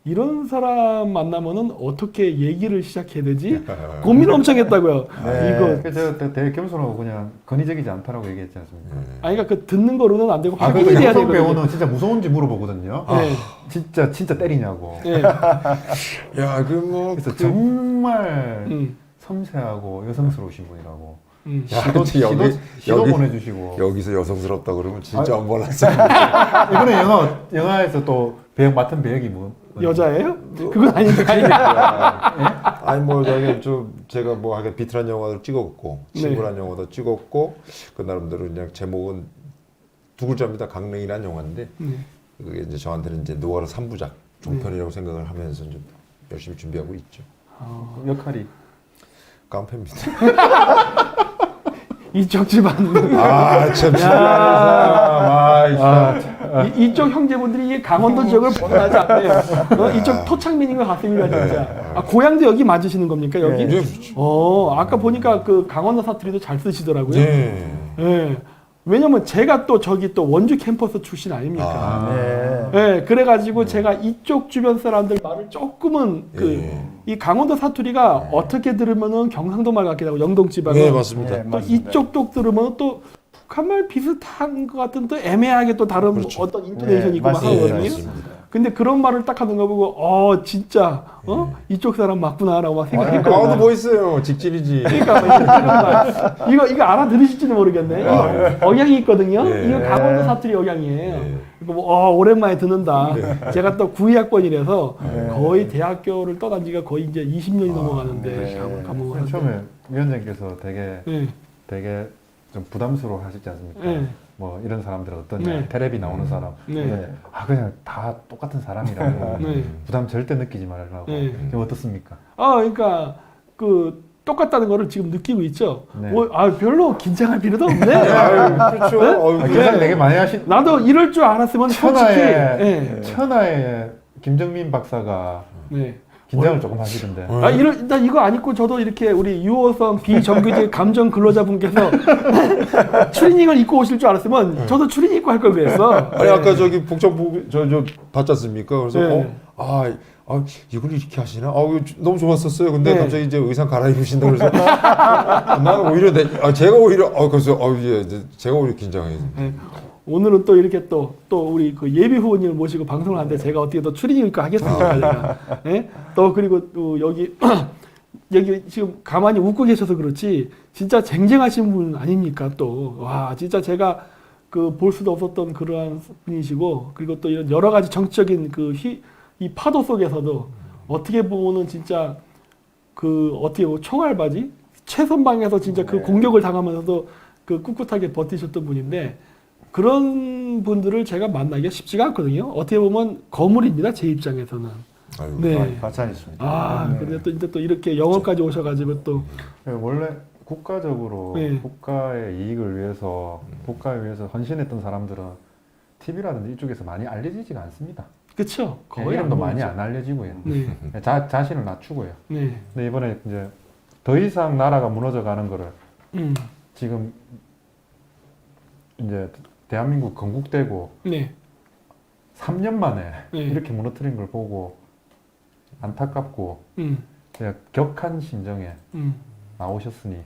이런 사람 만나면은 어떻게 얘기를 시작해야 되지? 고민 엄청 했다고요. 이거. 제가 되게 겸손하고 그냥 권위적이지 않다라고 얘기했지 않습니까? 그러니까 그 듣는 거로는 안 되고 확인이 돼야 되거든요. 배우는 진짜 무서운지 물어보거든요. 진짜 때리냐고. 야, 그래서 정말 섬세하고 여성스러우신 분이라고. 시도 보내주시고. 여기서 여성스럽다 그러면 진짜 안 몰랐어요. 이번에 영화에서 또 배역 맡은 배역이 뭐 여자예요? 그건 아닌가? 아니 뭐 제가 뭐 하게 비틀한 영화도 찍었고 친구란 영화도 찍었고 그 나름대로 그냥 제목은 두 글자입니다. 강릉이란 영화인데 그게 이제 저한테는 이제 노화의 3부작 종편이라고 생각을 하면서 좀 열심히 준비하고 있죠. 역할이 깡패입니다. 이쪽 집안. 참 이쪽 형제분들이 이 강원도 지역을 벗어나지 않네요. 이쪽 토착민인 것 같습니다, 진짜. 고향도 여기 맞으시는 겁니까, 여기? 네, 그렇죠. 아까 보니까 그 강원도 사투리도 잘 쓰시더라고요. 네. 네. 왜냐면 제가 또 저기 또 원주 캠퍼스 출신 아닙니까? 네. 그래가지고 제가 이쪽 주변 사람들 말을 조금은 이 강원도 사투리가 어떻게 들으면은 경상도 말 같기도 하고 영동 지방은 네, 맞습니다. 또 이쪽 쪽 들으면 또 북한말 비슷한 것 같은 또 애매하게 또 다른 그렇죠. 어떤 인토네이션이 있고 막 하거든요. 근데 그런 말을 딱 하는 거 보고 진짜 이쪽 사람 맞구나라고 막 생각했거든요. 강원도 뭐 있어요? 직진이지. 그러니까 이거 알아들으실지는 모르겠네. 이거 억양이 있거든요. 이거 강원도 사투리 억양이에요. 그러니까 오랜만에 듣는다. 제가 또 92학번이라서 거의 대학교를 떠난 지가 거의 이제 20년이 넘어가는데 감옥을 처음에 위원장께서 되게 좀 부담스러워 하시지 않습니까? 뭐 이런 사람들은 어떠냐, 텔레비 나오는 사람, 그냥 다 똑같은 사람이라고 부담 절대 느끼지 말라고. 그럼 어떻습니까? 그러니까 그 똑같다는 거를 지금 느끼고 있죠. 별로 긴장할 필요도 없네. 그렇죠. 긴장 되게 많이 나도 이럴 줄 알았으면 천하의 김정민 박사가 긴장을 조금 하시던데. 일단 이거 안 입고 저도 이렇게 우리 유호성 비정규직 감정 근로자분께서 추리닝을 입고 오실 줄 알았으면 저도 추리닝 입고 할 걸 그랬어. 아니 아까 저기 복장부 저 봤지 않습니까? 그래서 이걸 이렇게 하시나? 이거 너무 좋았었어요. 근데 갑자기 이제 의상 갈아입으신다 그래서 나는 오히려 제가 오히려 그래서 제가 오히려 긴장해요. 오늘은 또 이렇게 또 우리 그 예비 후보님을 모시고 방송을 하는데 제가 어떻게 더 추리닝 입고 하겠습니까? 제가. 또 그리고 또 여기 지금 가만히 웃고 계셔서 그렇지 진짜 쟁쟁하신 분 아닙니까? 또 진짜 제가 그 볼 수도 없었던 그러한 분이시고 그리고 또 이런 여러 가지 정치적인 이 파도 속에서도 어떻게 보면은 진짜 그 어떻게 보면 총알바지 최선방에서 진짜 그 공격을 당하면서도 그 꿋꿋하게 버티셨던 분인데. 그런 분들을 제가 만나기가 쉽지가 않거든요. 어떻게 보면 거물입니다. 제 입장에서는. 과찬이십니다. 근데 또 이렇게 영월까지 오셔가지고 또 원래 국가적으로 국가의 이익을 위해서 국가에 위해서 헌신했던 사람들은 TV라든지 이쪽에서 많이 알려지지가 않습니다. 그렇죠. 거의 이름도 많이 안 알려지고요. 자신을 낮추고요. 근데 이번에 이제 더 이상 나라가 무너져가는 거를 지금 이제 대한민국 건국되고 3년 만에 이렇게 무너뜨린 걸 보고 안타깝고 격한 심정에 나오셨으니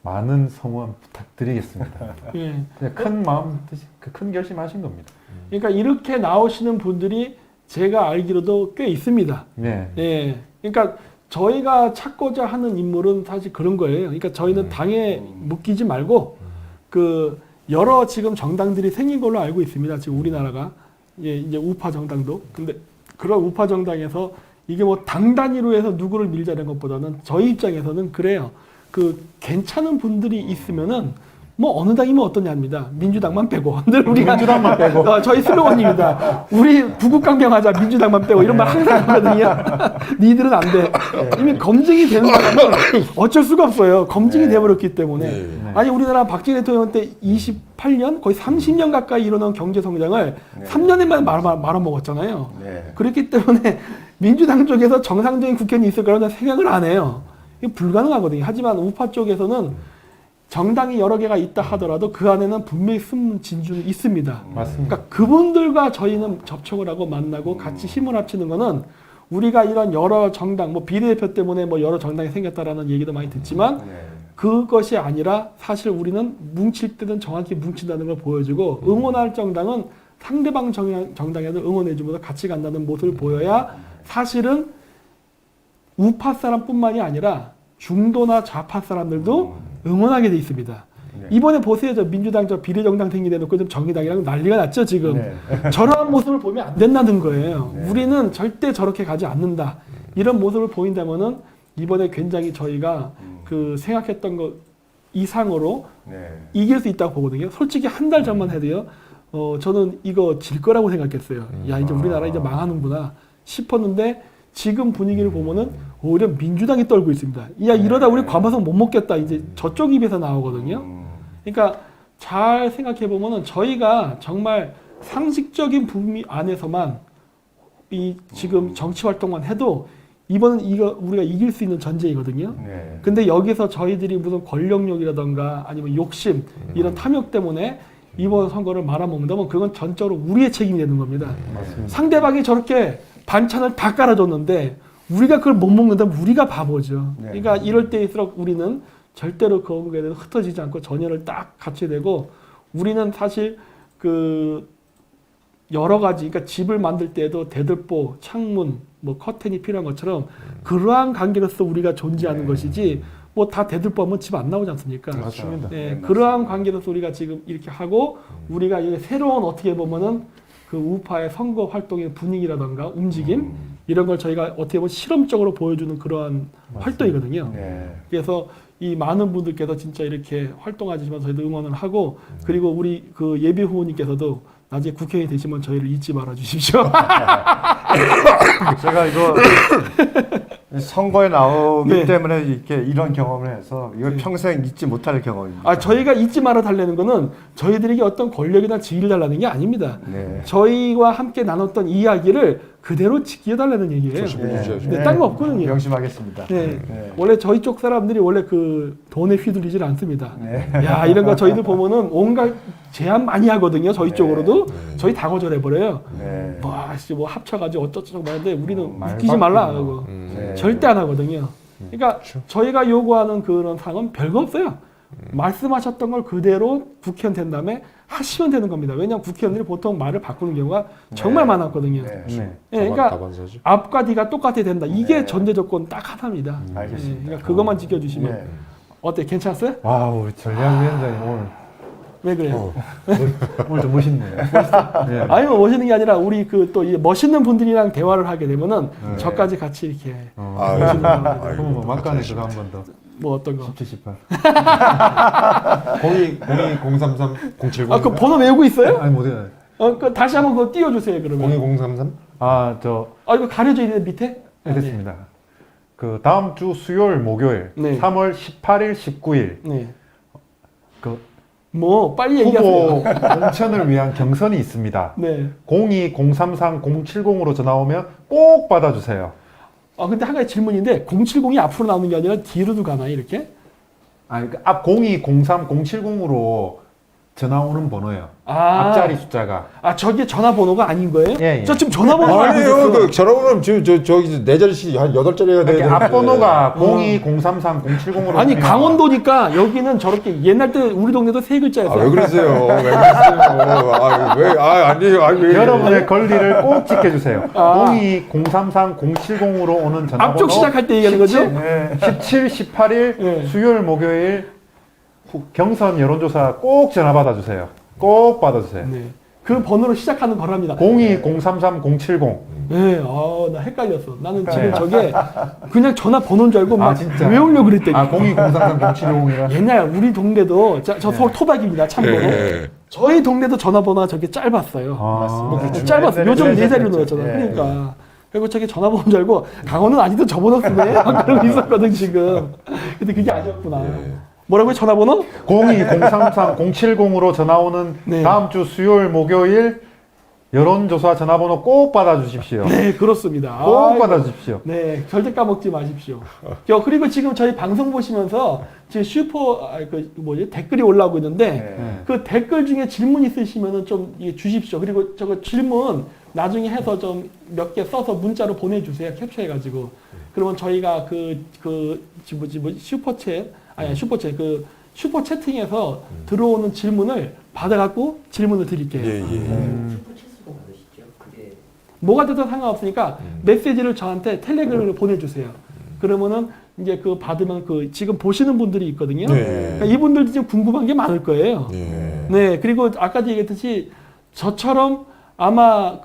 많은 성원 부탁드리겠습니다. 큰 마음, 큰 결심하신 겁니다. 그러니까 이렇게 나오시는 분들이 제가 알기로도 꽤 있습니다. 그러니까 저희가 찾고자 하는 인물은 사실 그런 거예요. 그러니까 저희는 당에 묶이지 말고 여러 지금 정당들이 생긴 걸로 알고 있습니다. 지금 우리나라가 이제 우파 정당도. 근데 그런 우파 정당에서 이게 뭐 당 단위로 해서 누구를 밀자는 것보다는 저희 입장에서는 그래요. 괜찮은 분들이 있으면은 뭐 어느 당이면 어떠냐입니다. 민주당만 빼고. 늘 우리가 민주당만 빼고. 저희 슬로건입니다. 우리 부국강경하자 민주당만 빼고 이런 말 항상 하거든요. 니들은 안 돼. 이미 검증이 되는 사람은 어쩔 수가 없어요. 검증이 돼버렸기 때문에. 아니 우리나라 박정희 대통령 때 28년 거의 30년 가까이 일어난 경제 성장을 3년에만 말아먹었잖아요. 그렇기 때문에 민주당 쪽에서 정상적인 국회의원이 있을 거라는 생각을 안 해요. 이게 불가능하거든요. 하지만 우파 쪽에서는 정당이 여러 개가 있다 하더라도 그 안에는 분명히 숨은 진주는 있습니다. 맞습니다. 그러니까 그분들과 저희는 접촉을 하고 만나고 같이 힘을 합치는 거는 우리가 이런 여러 정당, 뭐 비례대표 때문에 뭐 여러 정당이 생겼다라는 얘기도 많이 듣지만 그것이 아니라 사실 우리는 뭉칠 때는 정확히 뭉친다는 걸 보여주고 응원할 정당은 상대방 정당에도 응원해주면서 같이 간다는 모습을 보여야 사실은 우파 사람뿐만이 아니라 중도나 좌파 사람들도 응원하게 돼 있습니다. 이번에 보세요. 저 민주당 저 비례정당 생기대놓고 좀 정의당이랑 난리가 났죠 지금. 저러한 모습을 보면 안 된다는 거예요. 우리는 절대 저렇게 가지 않는다. 이런 모습을 보인다면은 이번에 굉장히 저희가 생각했던 것 이상으로 이길 수 있다고 보거든요. 솔직히 한 달 전만 해도요. 저는 이거 질 거라고 생각했어요. 야, 이제 우리나라 이제 망하는구나 싶었는데 지금 분위기를 보면은 오히려 민주당이 떨고 있습니다. 야, 이러다 우리 과마석 못 먹겠다. 이제 저쪽 입에서 나오거든요. 그러니까 잘 생각해 보면은 저희가 정말 상식적인 분위 안에서만 이 지금 정치 활동만 해도 이번은 이거 우리가 이길 수 있는 전제이거든요. 네. 근데 여기서 저희들이 무슨 권력욕이라던가 아니면 욕심 이런 탐욕 때문에 이번 선거를 말아먹는다면 그건 전적으로 우리의 책임이 되는 겁니다. 맞습니다. 상대방이 저렇게 반찬을 다 깔아줬는데 우리가 그걸 못 먹는다면 우리가 바보죠. 네. 그러니까 이럴 때일수록 우리는 절대로 거기에 대해서 흩어지지 않고 전열을 딱 갖춰야 되고 우리는 사실 그 여러 가지 그러니까 집을 만들 때에도 대들보, 창문, 뭐 커튼이 필요한 것처럼 그러한 관계로서 우리가 존재하는 것이지 뭐 다 대들보하면 집 안 나오지 않습니까? 맞습니다. 네, 그러한 관계로서 우리가 지금 이렇게 하고 우리가 이제 새로운 어떻게 보면은 그 우파의 선거 활동의 분위기라던가 움직임 이런 걸 저희가 어떻게 보면 실험적으로 보여주는 그러한 활동이거든요. 네. 그래서 이 많은 분들께서 진짜 이렇게 활동하시면서 저희도 응원을 하고 그리고 우리 그 예비 후보님께서도 나중에 국회의원이 되시면 저희를 잊지 말아 주십시오. 제가 이거 선거에 나오기 네. 때문에 이렇게 이런 경험을 해서 이거 네. 평생 잊지 못할 경험입니다. 아, 저희가 잊지 말아 달라는 거는 저희들에게 어떤 권력이나 지위를 달라는 게 아닙니다. 네. 저희와 함께 나눴던 이야기를 그대로 지켜달라는 얘기예요. 네, 딴 거 없거든요. 명심하겠습니다. 네. 네. 원래 저희 쪽 사람들이 원래 그 돈에 휘둘리질 않습니다. 네. 야, 이런 거 저희들 보면은 온갖 제안 많이 하거든요. 저희 네. 쪽으로도. 저희 다 거절해버려요. 네. 뭐 합쳐가지고 어쩌고저쩌고 하는데 우리는 말 웃기지 말라 바꾸나. 하고. 네. 절대 안 하거든요. 그러니까 저희가 요구하는 그런 사항은 별거 없어요. 말씀하셨던 걸 그대로 국회의원 된 다음에 하시면 되는 겁니다. 왜냐하면 국회의원들이 보통 말을 바꾸는 경우가 정말 많았거든요. 네. 네. 그러니까 앞과 뒤가 똑같아야 된다. 이게 네. 전제 조건 딱 하나입니다. 알겠습니다. 그러니까 그것만 지켜주시면 네. 어때? 괜찮았어요? 와, 우리 전략위원장님 오늘 왜 그래요? 오늘 좀 멋있네요. 네. 아니 뭐 멋있는 게 아니라 우리 그 또 멋있는 분들이랑 대화를 하게 되면은 저까지 같이 이렇게 멋있는 분들. 그럼 뭐 막간에 그거 한 번 더. 뭐 어떤 거? 17, 18. 02033 070. 아, 그 번호 외우고 있어요? 아니 못해요. 그 다시 한번 그거 띄워주세요 그러면. 02033? 아, 저 아, 이거 가려져 있는 밑에? 네, 됐습니다. 그 다음 주 수요일, 목요일, 네. 3월 18일, 19일 네. 그 뭐 빨리 얘기하세요. 후보 공천을 위한 경선이 있습니다. 네. 02-033-070으로 전화 오면 꼭 받아주세요. 아 근데 한 가지 질문인데 070이 앞으로 나오는 게 아니라 뒤로도 가나요 이렇게? 아니, 앞 02-03-070으로 전화 오는 번호예요. 아, 앞자리 숫자가. 아 저게 전화번호가 아닌 거예요? 예, 예. 저 지금 전화번호 알고 아니에요. 있었어요. 그 전화번호는 지금 저기 네 자리씩 한 8자리가 돼야 이렇게 되는데. 앞번호가 02-033-070으로 아니 강원도니까 여기는 저렇게 옛날 때 우리 동네도 세 글자였어요. 왜 그러세요? 왜 그러세요? 아니에요. 왜? 여러분의 권리를 꼭 지켜주세요. 아. 02-033-070으로 오는 전화번호 앞쪽 시작할 때 얘기하는 거죠? 17, 18일 네. 수요일, 목요일 경선 여론조사 꼭 전화 받아주세요. 꼭 받아주세요. 네. 그 번호로 시작하는 거랍니다. 02-033-070. 네, 나 헷갈렸어. 나는 지금 저게 그냥 전화 번호인 줄 알고 막 진짜? 외우려고 그랬더니. 아, 02-033-070이라. 옛날 우리 동네도 저 서울 토박입니다. 참고로. 저희 동네도 전화번호가 저게 짧았어요. 아, 짧았어. 요즘 네 자리로 넣었잖아. 네. 그러니까. 그리고 저게 전화번호인 줄 알고 강원은 아직도 저 번호 쓰네. 막 그러고 있었거든 지금. 근데 그게 아니었구나. 뭐라고요? 전화번호? 02-033-070으로 전화 오는 네. 다음 주 수요일, 목요일 여론조사 전화번호 꼭 받아주십시오. 네, 그렇습니다. 꼭 아이고. 받아주십시오. 네, 절대 까먹지 마십시오. 그리고 지금 저희 방송 보시면서 지금 댓글이 올라오고 있는데 네. 그 댓글 중에 질문 있으시면은 좀 주십시오. 그리고 저거 질문 나중에 해서 좀 몇 개 써서 문자로 보내주세요. 캡처해가지고. 그러면 저희가 슈퍼 채팅에서 들어오는 질문을 받아갖고 질문을 드릴게요. 슈퍼챗으로 받으시죠? 그게 뭐가 돼도 상관없으니까 메시지를 저한테 텔레그램으로 보내주세요. 그러면은 이제 그 받으면 지금 보시는 분들이 있거든요. 그러니까 이분들도 지금 궁금한 게 많을 거예요. 네. 그리고 아까도 얘기했듯이 저처럼 아마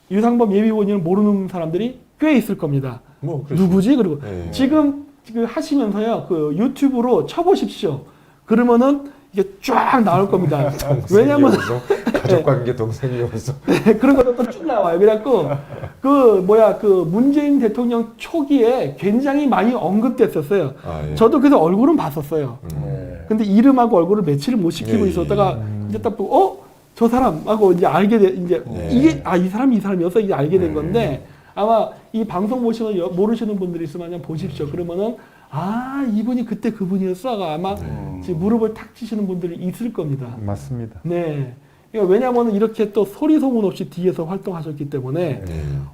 유상범 예비후보님을 모르는 사람들이 꽤 있을 겁니다. 누구지? 그리고 지금 하시면서요, 유튜브로 쳐보십시오. 그러면은 이게 쫙 나올 겁니다. 왜냐면 가족관계 동생이어서 그런 것도 또 쭉 나와요. 그래갖고 그 문재인 대통령 초기에 굉장히 많이 언급됐었어요. 예. 저도 그래서 얼굴은 봤었어요. 근데 이름하고 얼굴을 매치를 못 시키고 있었다가 이제 딱 보고 저 사람하고 이제 알게 이제 이게 이 사람이 이 사람이어서 이제 알게 된 건데 아마 이 방송 보시는 모르시는 분들이 있으면 그냥 보십시오. 그러면은 이분이 그때 그분이었어가 아마 지금 무릎을 탁 치시는 분들이 있을 겁니다. 맞습니다. 네. 그러니까 왜냐하면 이렇게 또 소리 소문 없이 뒤에서 활동하셨기 때문에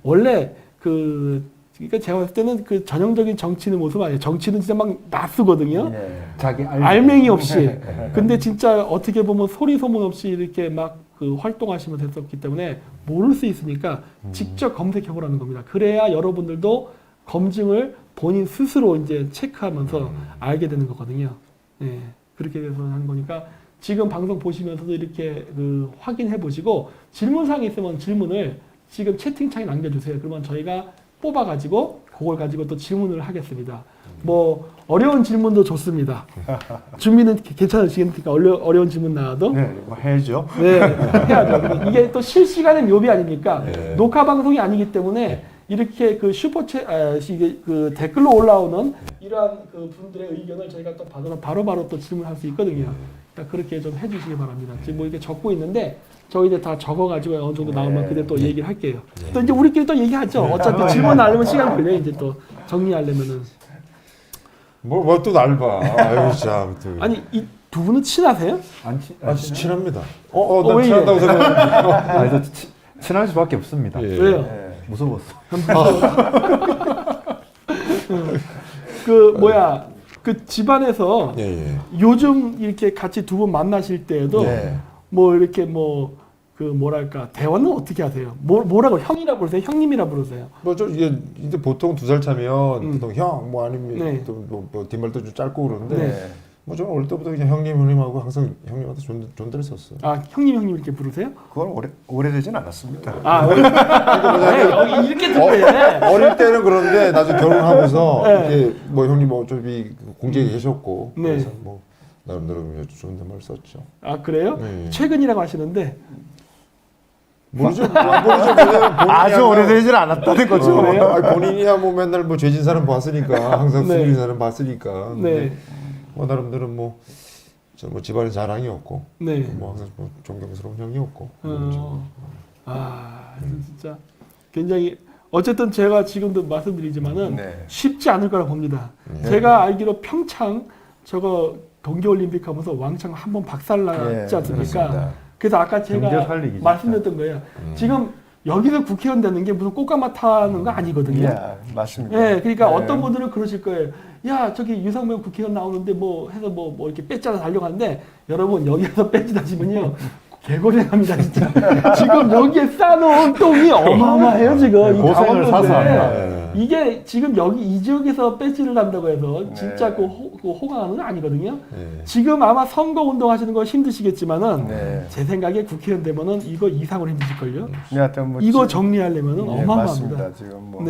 원래 그러니까 제가 봤을 때는 그 전형적인 정치인의 모습 아니에요. 정치는 진짜 막 낯쓰거든요. 자기 알맹이 없이. 근데 진짜 어떻게 보면 소리 소문 없이 이렇게 막 그 활동하시면서 했었기 때문에 모를 수 있으니까 직접 검색해 보라는 겁니다. 그래야 여러분들도 검증을 본인 스스로 이제 체크하면서 알게 되는 거거든요. 네, 그렇게 돼서 하는 거니까 지금 방송 보시면서도 이렇게 확인해 보시고 질문사항이 있으면 질문을 지금 채팅창에 남겨주세요. 그러면 저희가 뽑아가지고 그걸 가지고 또 질문을 하겠습니다. 뭐 어려운 질문도 좋습니다. 준비는 괜찮으시겠습니까? 어려운 질문 나와도? 네, 뭐 해야죠. 네, 해야죠. 이게 또 실시간의 묘비 아닙니까? 녹화 방송이 아니기 때문에 이렇게 그 그 댓글로 올라오는 이러한 그 분들의 의견을 저희가 또 바로바로 또 질문할 수 있거든요. 그러니까 그렇게 좀 해주시기 바랍니다. 지금 뭐 이렇게 적고 있는데 저희들 다 적어가지고 어느 정도 나오면 그때 또 얘기를 할게요. 또 이제 우리끼리 또 얘기하죠. 어차피 질문 하려면 시간 걸려 이제 또 정리하려면은. 뭘 또 날 봐. 아유 참. 아니 이 두 분은 친하세요? 친합니다. 왜 난 친하다고 생각하는데. 친할 수밖에 없습니다. 왜요? 무서웠어. 그 집안에서 요즘 이렇게 같이 두 분 만나실 때에도 뭐 이렇게 뭐랄까 대화는 어떻게 하세요? 뭐라고 형이라 부르세요? 형님이라 부르세요? 이제 보통 2살 차면 보통 형 뭐 아니면 뭐 뒷말도 좀 짧고 그러는데 뭐 저는 어릴 때부터 그냥 형님하고 항상 형님한테 존대를 썼어요. 형님 이렇게 부르세요? 그건 오래되진 않았습니다. 여기 이렇게 듣네. 어릴 때는 그런데 나중에 결혼하면서 이렇게 뭐 형님 어차피 공직에 계셨고 그래서 뭐 나름대로 존댓말 썼죠. 그래요? 최근이라고 하시는데 모르죠. 왜냐면 아주 오래되진 않았다는 거죠. 본인이야 뭐 맨날 뭐 죄진 사람 봤으니까 항상 숨진 사람 봤으니까. 뭐 나름대로 뭐 집안의 자랑이었고, 뭐 항상 뭐 존경스러운 형이었고. 진짜 굉장히 어쨌든 제가 지금도 말씀드리지만은 쉽지 않을 거라 봅니다. 제가 알기로 평창 저거 동계올림픽 하면서 왕창 한번 박살났지 않습니까? 그래서 아까 제가 말씀드렸던 거예요. 지금 여기서 국회의원 되는 게 무슨 꽃가마 타는 거 아니거든요. 맞습니다. 그러니까 어떤 분들은 그러실 거예요. 야, 저기 유상범 국회의원 나오는데 뭐 해서 뭐 이렇게 배지하다 달려가는데 여러분 여기서 배지 다시면요. 개고생합니다 진짜. 지금 여기에 쌓아놓은 똥이 어마어마해요 지금. 고생을 사서 합니다. 이게 지금 여기 이 지역에서 배지를 한다고 해서 진짜 그 호강하는 건 아니거든요. 지금 아마 선거 운동하시는 거 힘드시겠지만은 제 생각에 국회의원 되면은 이거 이상으로 힘드실걸요. 이거 정리하려면은 어마어마합니다. 맞습니다. 지금 뭐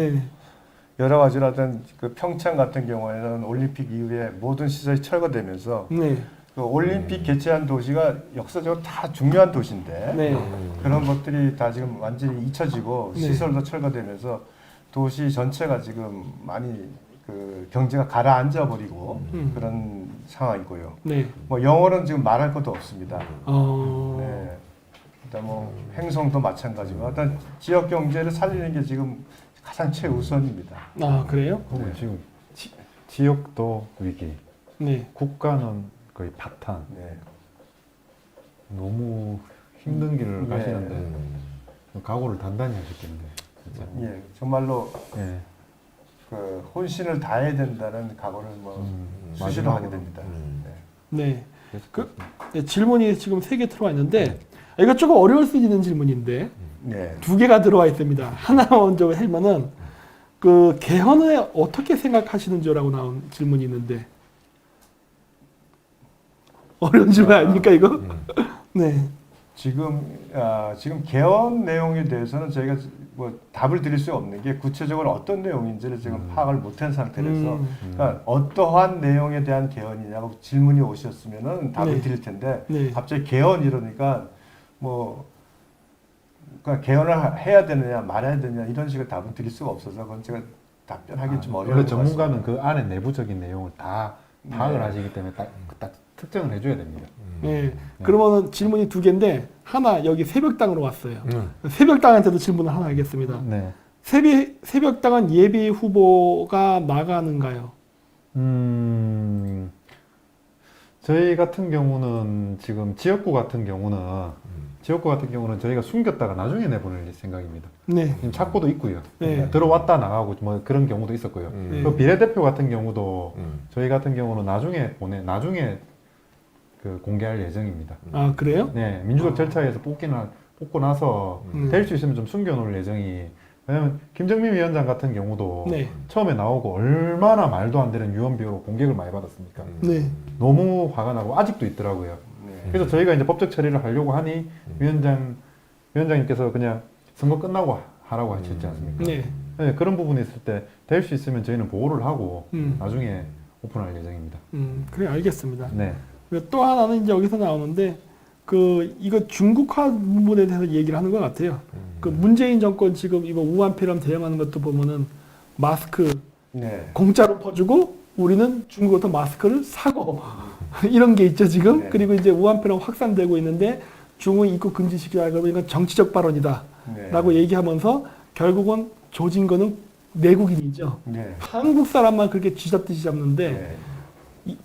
여러 가지로 하여튼 그 평창 같은 경우에는 올림픽 이후에 모든 시설이 철거되면서 그 올림픽 개최한 도시가 역사적으로 다 중요한 도시인데 그런 것들이 다 지금 완전히 잊혀지고 시설도 철거되면서 도시 전체가 지금 많이 그 경제가 가라앉아 버리고 그런 상황이고요. 뭐 영어는 지금 말할 것도 없습니다. 일단 뭐 행성도 마찬가지고 일단 지역 경제를 살리는 게 지금 가장 최우선입니다. 그래요? 지금 지역도 위기, 국가는 거의 파탄. 너무 힘든 길을 가시는데 각오를 단단히 하셨겠는데. 정말로 그 혼신을 다해야 된다는 각오를 뭐 수시로 하게 됩니다. 질문이 지금 3개 들어와 있는데 이거 조금 어려울 수 있는 질문인데 2개가 들어와 있습니다. 하나 먼저 하면은 그 개헌에 어떻게 생각하시는지라고 나온 질문이 있는데 어려운 질문 아닙니까 이거? 지금 개헌 내용에 대해서는 저희가 뭐 답을 드릴 수 없는 게 구체적으로 어떤 내용인지를 지금 파악을 못한 상태라서 그러니까 어떠한 내용에 대한 개헌이냐고 질문이 오셨으면은 답을 네. 드릴 텐데 네. 갑자기 개헌 이러니까 뭐 그러니까 개헌을 해야 되느냐 말아야 되느냐 이런 식의 답은 드릴 수가 없어서 그건 제가 답변하기 좀 어려운 것 전문가는 같습니다. 그 안에 내부적인 내용을 다 파악을 네. 하시기 때문에 딱 특정을 해줘야 됩니다. 네. 그러면은 질문이 두 개인데 하나 여기 새벽당으로 왔어요. 새벽당한테도 질문을 하나 하겠습니다. 네. 새벽당은 예비 후보가 나가는가요? 저희 같은 경우는 지금 지역구 같은 경우는 저희가 숨겼다가 나중에 내보낼 생각입니다. 네. 지금 찾고도 있고요. 네. 들어왔다 나가고 뭐 그런 경우도 있었고요. 네. 그 비례대표 같은 경우도 저희 같은 경우는 나중에 그 공개할 예정입니다. 아 그래요? 네, 민주적 절차에서 뽑고 나서 될 수 있으면 좀 숨겨놓을 예정이. 왜냐면 김정민 위원장 같은 경우도 네. 처음에 나오고 얼마나 말도 안 되는 유언비어로 공격을 많이 받았습니까? 네. 너무 화가 나고 아직도 있더라고요. 네. 그래서 저희가 이제 법적 처리를 하려고 하니 위원장님께서 그냥 선거 끝나고 하라고 하셨지 않습니까? 네. 네, 그런 부분이 있을 때 될 수 있으면 저희는 보호를 하고 음. 나중에 오픈할 예정입니다. 그래 알겠습니다. 네. 그리고 또 하나는 이제 여기서 나오는데 이거 중국화 부분에 대해서 얘기를 하는 것 같아요. 그 문재인 정권 지금 이거 우한폐렴 대응하는 것도 보면은 마스크 네. 공짜로 퍼주고 우리는 중국부터 마스크를 사고 이런 게 있죠 지금. 네. 그리고 이제 우한폐렴 확산되고 있는데 중국 입국 금지시키자 그러니까 정치적 발언이다라고 네. 얘기하면서 결국은 조진 거는 내국인이죠. 네. 한국 사람만 그렇게 쥐잡듯이 잡는데 네.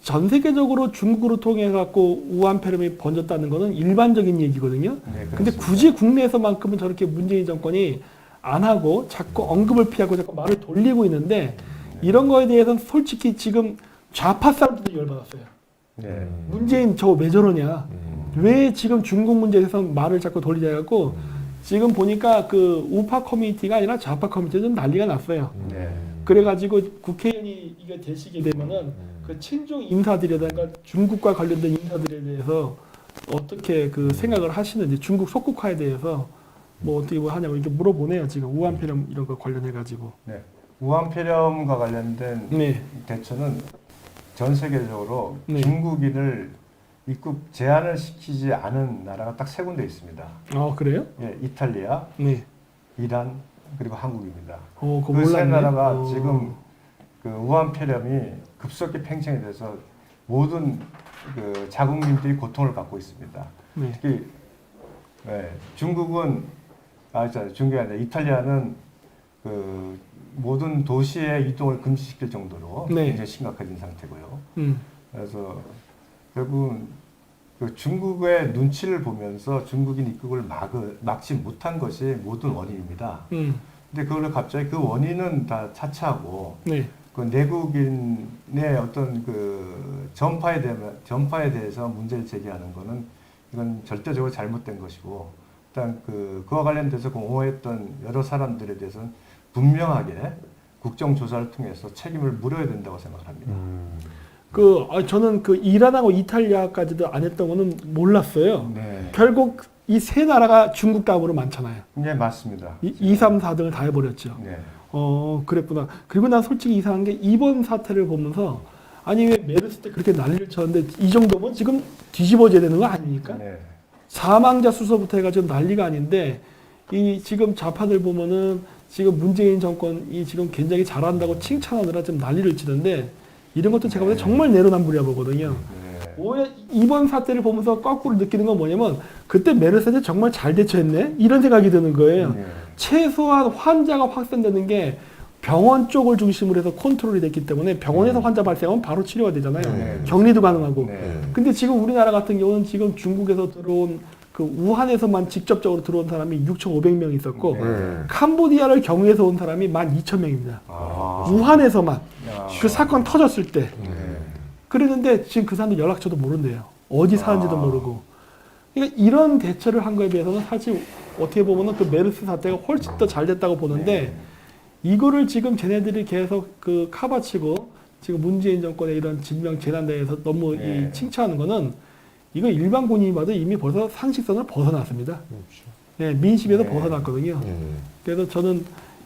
전 세계적으로 중국으로 통해 갖고 우한폐렴이 번졌다는 거는 일반적인 얘기거든요. 네, 근데 그렇습니다. 굳이 국내에서만큼은 저렇게 문재인 정권이 안 하고 자꾸 언급을 피하고 자꾸 말을 돌리고 있는데 이런 거에 대해서는 솔직히 지금 좌파 사람들도 열받았어요. 네. 문재인 저거 왜 저러냐? 왜 지금 중국 문제에 대해서 말을 자꾸 돌리자 해갖고 지금 보니까 그 우파 커뮤니티가 아니라 좌파 커뮤니티가 좀 난리가 났어요. 네. 그래가지고 국회의원이 이게 되시게 되면은 그 친중 인사들이라든가 중국과 관련된 인사들에 대해서 어떻게 그 생각을 하시는지 중국 속국화에 대해서 뭐 어떻게 뭐 하냐고 이렇게 물어보네요 지금 우한폐렴 이런 거 관련해 가지고. 네. 우한폐렴과 관련된 네. 대처는 전 세계적으로 네. 중국인을 입국 제한을 시키지 않은 나라가 딱 세 군데 있습니다. 아 그래요? 예, 이탈리아, 네. 이란 그리고 한국입니다. 그거 그 세 몰랐네. 나라가 지금 그 우한폐렴이 급속히 팽창이 돼서 모든 그 자국민들이 고통을 받고 있습니다. 네. 특히 중국은 중국이 아니라 이탈리아는 그 모든 도시의 이동을 금지시킬 정도로 네. 굉장히 심각해진 상태고요. 음. 그래서 결국은 그 중국의 눈치를 보면서 중국인 입국을 막지 못한 것이 모든 원인입니다. 근데 그걸 갑자기 그 원인은 다 차치하고 네. 그 내국인의 어떤 그 전파에 대해서 문제를 제기하는 거는 이건 절대적으로 잘못된 것이고 일단 그와 관련돼서 공모했던 여러 사람들에 대해서는 분명하게 국정조사를 통해서 책임을 물어야 된다고 생각합니다. 저는 그 이란하고 이탈리아까지도 안 했던 거는 몰랐어요. 네, 결국 이 세 나라가 중국 다음으로 많잖아요. 네 맞습니다. 2, 3, 4등을 다 해버렸죠. 네, 그랬구나. 그리고 난 솔직히 이상한 게 이번 사태를 보면서 아니 왜 메르스 때 그렇게 난리를 쳤는데 이 정도면 지금 뒤집어져야 되는 거 아닙니까? 네, 사망자 수서부터 해가지고 난리가 아닌데 이 지금 좌파들 보면은 지금 문재인 정권이 지금 굉장히 잘한다고 칭찬하느라 지금 난리를 치는데 이런 것도 제가 볼 때 정말 내로남불이라 보거든요. 네. 오히려 이번 사태를 보면서 거꾸로 느끼는 건 뭐냐면 그때 메르스 때 정말 잘 대처했네 이런 생각이 드는 거예요. 네. 최소한 환자가 확산되는 게 병원 쪽을 중심으로 해서 컨트롤이 됐기 때문에 병원에서 환자 발생하면 바로 치료가 되잖아요. 네. 격리도 가능하고. 네. 근데 지금 우리나라 같은 경우는 지금 중국에서 들어온 그 우한에서만 직접적으로 들어온 사람이 6,500명 있었고 네. 캄보디아를 경유해서 온 사람이 12,000명입니다. 우한에서만 그 사건 터졌을 때. 그랬는데 지금 그 사람들 연락처도 모른대요. 어디 사는지도 모르고. 그러니까 이런 대처를 한 거에 비해서는 사실 어떻게 보면은 그 메르스 사태가 훨씬 더 잘 됐다고 보는데 이거를 지금 쟤네들이 계속 그 카바치고 지금 문재인 정권의 이런 질병 재난 대해서 너무 이 칭찬하는 거는 이거 일반 군인이 봐도 이미 벌써 상식선을 벗어났습니다. 네, 민심에서 벗어났거든요. 그래서 저는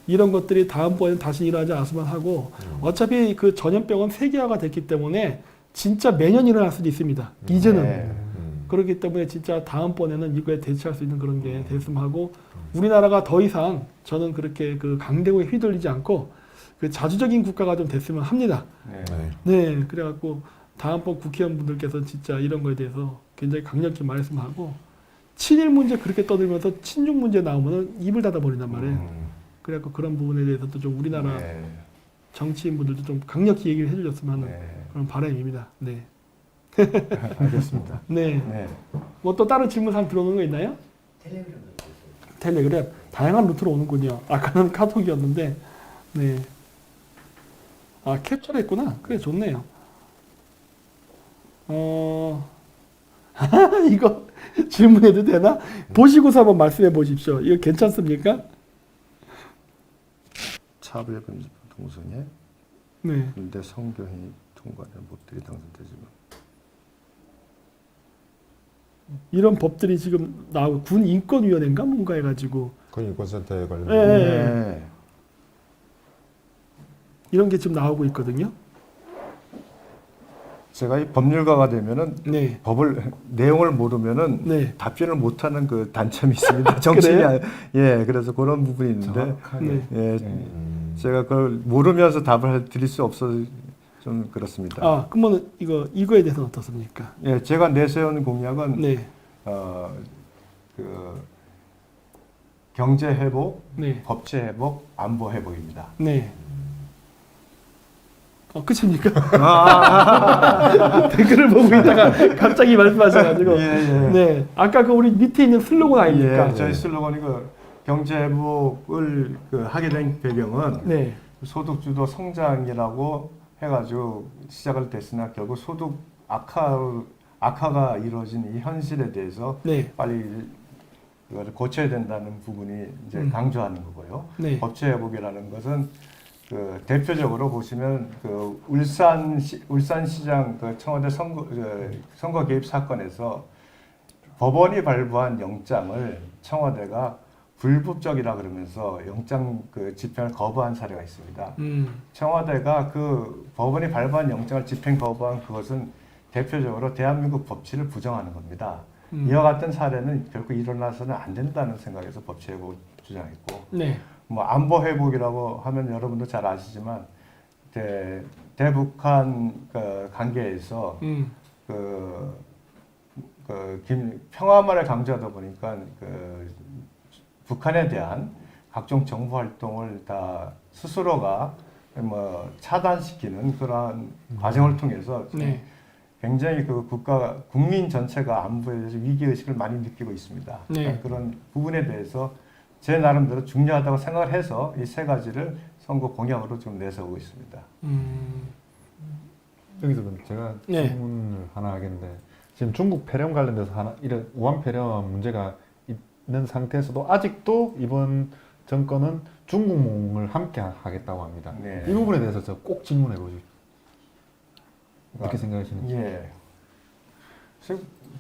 이런 것들이 다음번에 다시 일어나지 않았으면 하고 어차피 그 전염병은 세계화가 됐기 때문에 진짜 매년 일어날 수도 있습니다. 이제는. 그렇기 때문에 진짜 다음번에는 이거에 대처할 수 있는 그런 게 됐으면 하고 우리나라가 더 이상 저는 그렇게 그 강대국에 휘둘리지 않고 그 자주적인 국가가 좀 됐으면 합니다. 네, 그래갖고 다음번 국회의원분들께서 진짜 이런 거에 대해서 굉장히 강력히 말씀하고 친일 문제 그렇게 떠들면서 친중 문제 나오면은 입을 닫아버린단 말이에요. 그래갖고 그런 부분에 대해서도 좀 우리나라 정치인분들도 좀 강력히 얘기를 해주셨으면 하는 그런 바람입니다. 네. 알겠습니다. 네. 뭐 또 다른 질문 사항 들어오는 거 있나요? 텔레그램. 다양한 루트로 오는군요. 아까는 카톡이었는데, 네. 아, 캡처했구나. 그래, 좋네요. 이거 질문해도 되나? 보시고서 한번 말씀해 보십시오. 이거 괜찮습니까? 차별금 동성애 네. 군대 성교행위 통과된 법들이 당선되지만 이런 법들이 지금 나오고 군 인권위원회인가 뭔가 해가지고 군 인권센터에 관련. 네. 이런 게 지금 나오고 있거든요. 제가 이 법률가가 되면은 네. 법을 내용을 모르면은 네. 답변을 못하는 그 단점이 있습니다. 정신이 예, 그래서 그런 부분이 있는데 예, 제가 그걸 모르면서 답을 드릴 수 없어서 좀 그렇습니다. 아, 그러면 이거에 대해서는 어떻습니까? 예, 제가 내세운 공약은 네. 그 경제 회복, 네. 법치 회복, 안보 회복입니다. 네. 끝입니까? 댓글을 보고 있다가 갑자기 말씀하셔가지고. 네. 아까 그 우리 밑에 있는 슬로건 아닙니까? 예, 저희 슬로건이 그 경제 회복을 하게 된 배경은 네. 소득주도 성장이라고 해가지고 시작을 됐으나 결국 소득 악화가 이루어진 이 현실에 대해서 네. 빨리 그거를 고쳐야 된다는 부분이 이제 강조하는 거고요. 네. 법치 회복이라는 것은 그 대표적으로 보시면 그 울산시장 그 청와대 선거 개입 사건에서 법원이 발부한 영장을 청와대가 불법적이라 그러면서 영장 그 집행을 거부한 사례가 있습니다. 청와대가 그 법원이 발부한 영장을 집행 거부한 그것은 대표적으로 대한민국 법치를 부정하는 겁니다. 이와 같은 사례는 결코 일어나서는 안 된다는 생각에서 법치 회복을 주장했고, 네. 뭐 안보 회복이라고 하면 여러분도 잘 아시지만 대북한 그 관계에서 평화만을 강조하다 보니까 그 북한에 대한 각종 정보 활동을 다 스스로가 뭐 차단시키는 그러한 과정을 통해서 네. 굉장히 그 국민 전체가 안보에 대해서 위기 의식을 많이 느끼고 있습니다. 네. 그런 부분에 대해서 제 나름대로 중요하다고 생각을 해서 이 세 가지를 선거 공약으로 좀 내세우고 있습니다. 여기서 제가 질문을 하나 하겠는데 지금 중국 폐렴 관련돼서 이런 우한 폐렴 문제가 있는 상태에서도 아직도 이번 정권은 중국몽을 함께 하겠다고 합니다. 네. 이 부분에 대해서 저 꼭 질문해 보시죠. 어떻게 생각하시는지. 예.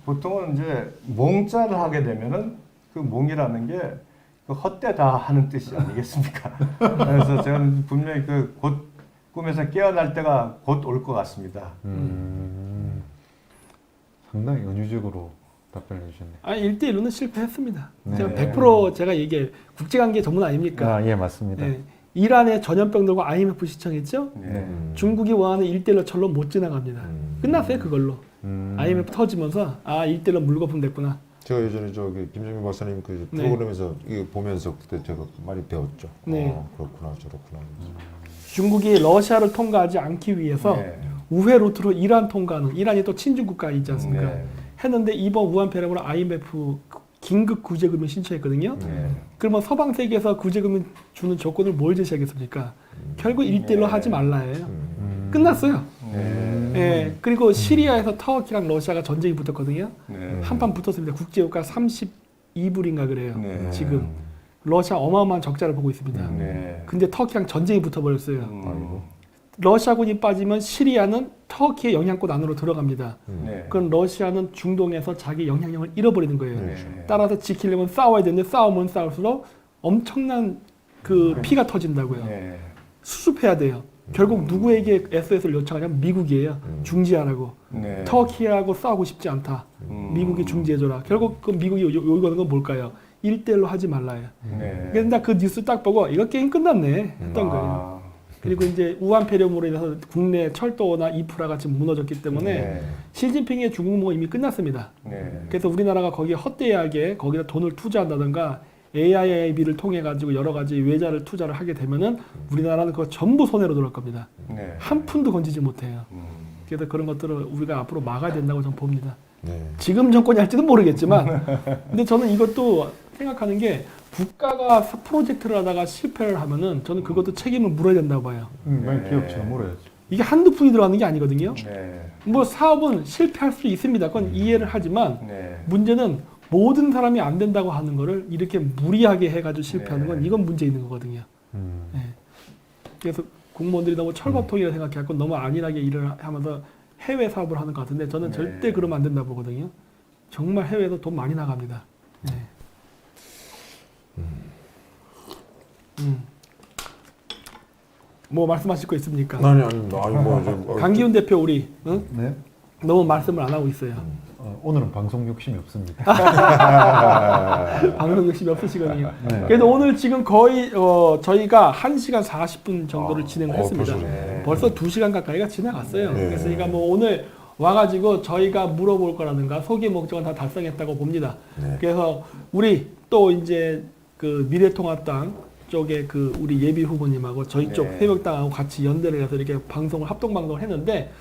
보통은 이제 몽자를 하게 되면은 그 몽이라는 게 그 헛되다 하는 뜻이 아니겠습니까? 그래서 저는 분명히 그 곧 꿈에서 깨어날 때가 곧 올 것 같습니다. 상당히 은유적으로 답변을 해주셨네요. 아, 1대1로는 실패했습니다. 네. 제가 100% 제가 얘기해 국제관계 전문 아닙니까? 아, 예, 맞습니다. 네. 이란의 전염병들과 IMF 시청했죠? 네. 중국이 원하는 1대1로 철로 못 지나갑니다. 끝났어요, 그걸로. IMF 터지면서 1대1로 물거품 됐구나. 제가 예전에 저기 김정민 박사님 그 프로그램에서 이거 보면서 그때 제가 많이 배웠죠. 네. 그렇구나, 저렇구나. 중국이 러시아를 통과하지 않기 위해서 우회 루트로 이란 통과하는, 이란이 또 친중 국가이지 않습니까? 했는데 이번 우한 폐렴으로 IMF 긴급 구제금을 신청했거든요. 그러면 서방 세계에서 구제금을 주는 조건을 뭘 제시하겠습니까? 결국 1대1로 하지 말라예요. 끝났어요. 예, 그리고 시리아에서 터키랑 러시아가 전쟁이 붙었거든요. 한판 붙었습니다. 국제유가 32불인가 그래요. 지금 러시아 어마어마한 적자를 보고 있습니다. 근데 터키랑 전쟁이 붙어버렸어요. 러시아군이 빠지면 시리아는 터키의 영향권 안으로 들어갑니다. 네. 그럼 러시아는 중동에서 자기 영향력을 잃어버리는 거예요. 네. 따라서 지키려면 싸워야 되는데 싸우면 싸울수록 엄청난 그 피가 터진다고요. 네. 수습해야 돼요. 결국 누구에게 SOS를 요청하냐면 미국이에요. 중지하라고. 네. 터키하고 싸우고 싶지 않다. 미국이 중지해줘라. 결국 그 미국이 요구하는 건 뭘까요? 1대1로 하지 말라요. 네. 그래서 그 뉴스 딱 보고 이거 게임 끝났네 했던 거예요. 그리고 이제 우한 폐렴으로 인해서 국내 철도나 인프라가 지금 무너졌기 때문에 네. 시진핑의 중국 무가 이미 끝났습니다. 네. 그래서 우리나라가 거기에 헛되하게 거기다 돈을 투자한다든가 AIIB를 통해 가지고 여러 가지 외자를 투자를 하게 되면은 우리나라는 그거 전부 손해로 돌아갈 겁니다. 네. 한 푼도 건지지 못해요. 그래서 그런 것들을 우리가 앞으로 막아야 된다고 저는 봅니다. 네. 지금 정권이 할지는 모르겠지만, 근데 저는 이것도 생각하는 게 국가가 프로젝트를 하다가 실패를 하면은 저는 그것도 책임을 물어야 된다고 봐요. 많이 기업체가 물어야죠. 이게 한두 푼이 들어가는 게 아니거든요. 네. 뭐 사업은 실패할 수 있습니다. 그건 이해를 하지만 네. 문제는 모든 사람이 안 된다고 하는 거를 이렇게 무리하게 해가지고 실패하는 건 이건 문제 있는 거거든요. 네. 그래서 공무원들이 너무 철밥통이라 생각해갖고 너무 안일하게 일을 하면서 해외 사업을 하는 것 같은데 저는 절대 그러면 안 된다고 보거든요. 정말 해외에서 돈 많이 나갑니다. 네. 뭐 말씀하실 거 있습니까? 아니 뭐좀 강기훈 대표 우리 응? 네. 너무 말씀을 안 하고 있어요. 오늘은 방송 욕심이 없습니다. 방송 욕심이 없으시거든요. 네. 그래도 오늘 지금 거의 저희가 1시간 40분 정도를 진행을 했습니다. 벌써 2시간 가까이가 지나갔어요. 네. 그래서 그러니까 뭐 오늘 와가지고 저희가 물어볼 거라든가 소개 목적은 다 달성했다고 봅니다. 네. 그래서 우리 또 이제 그 미래통합당 쪽에 그 우리 예비 후보님하고 저희 쪽 새벽당하고 같이 연대를 해서 이렇게 방송을 합동 방송을 했는데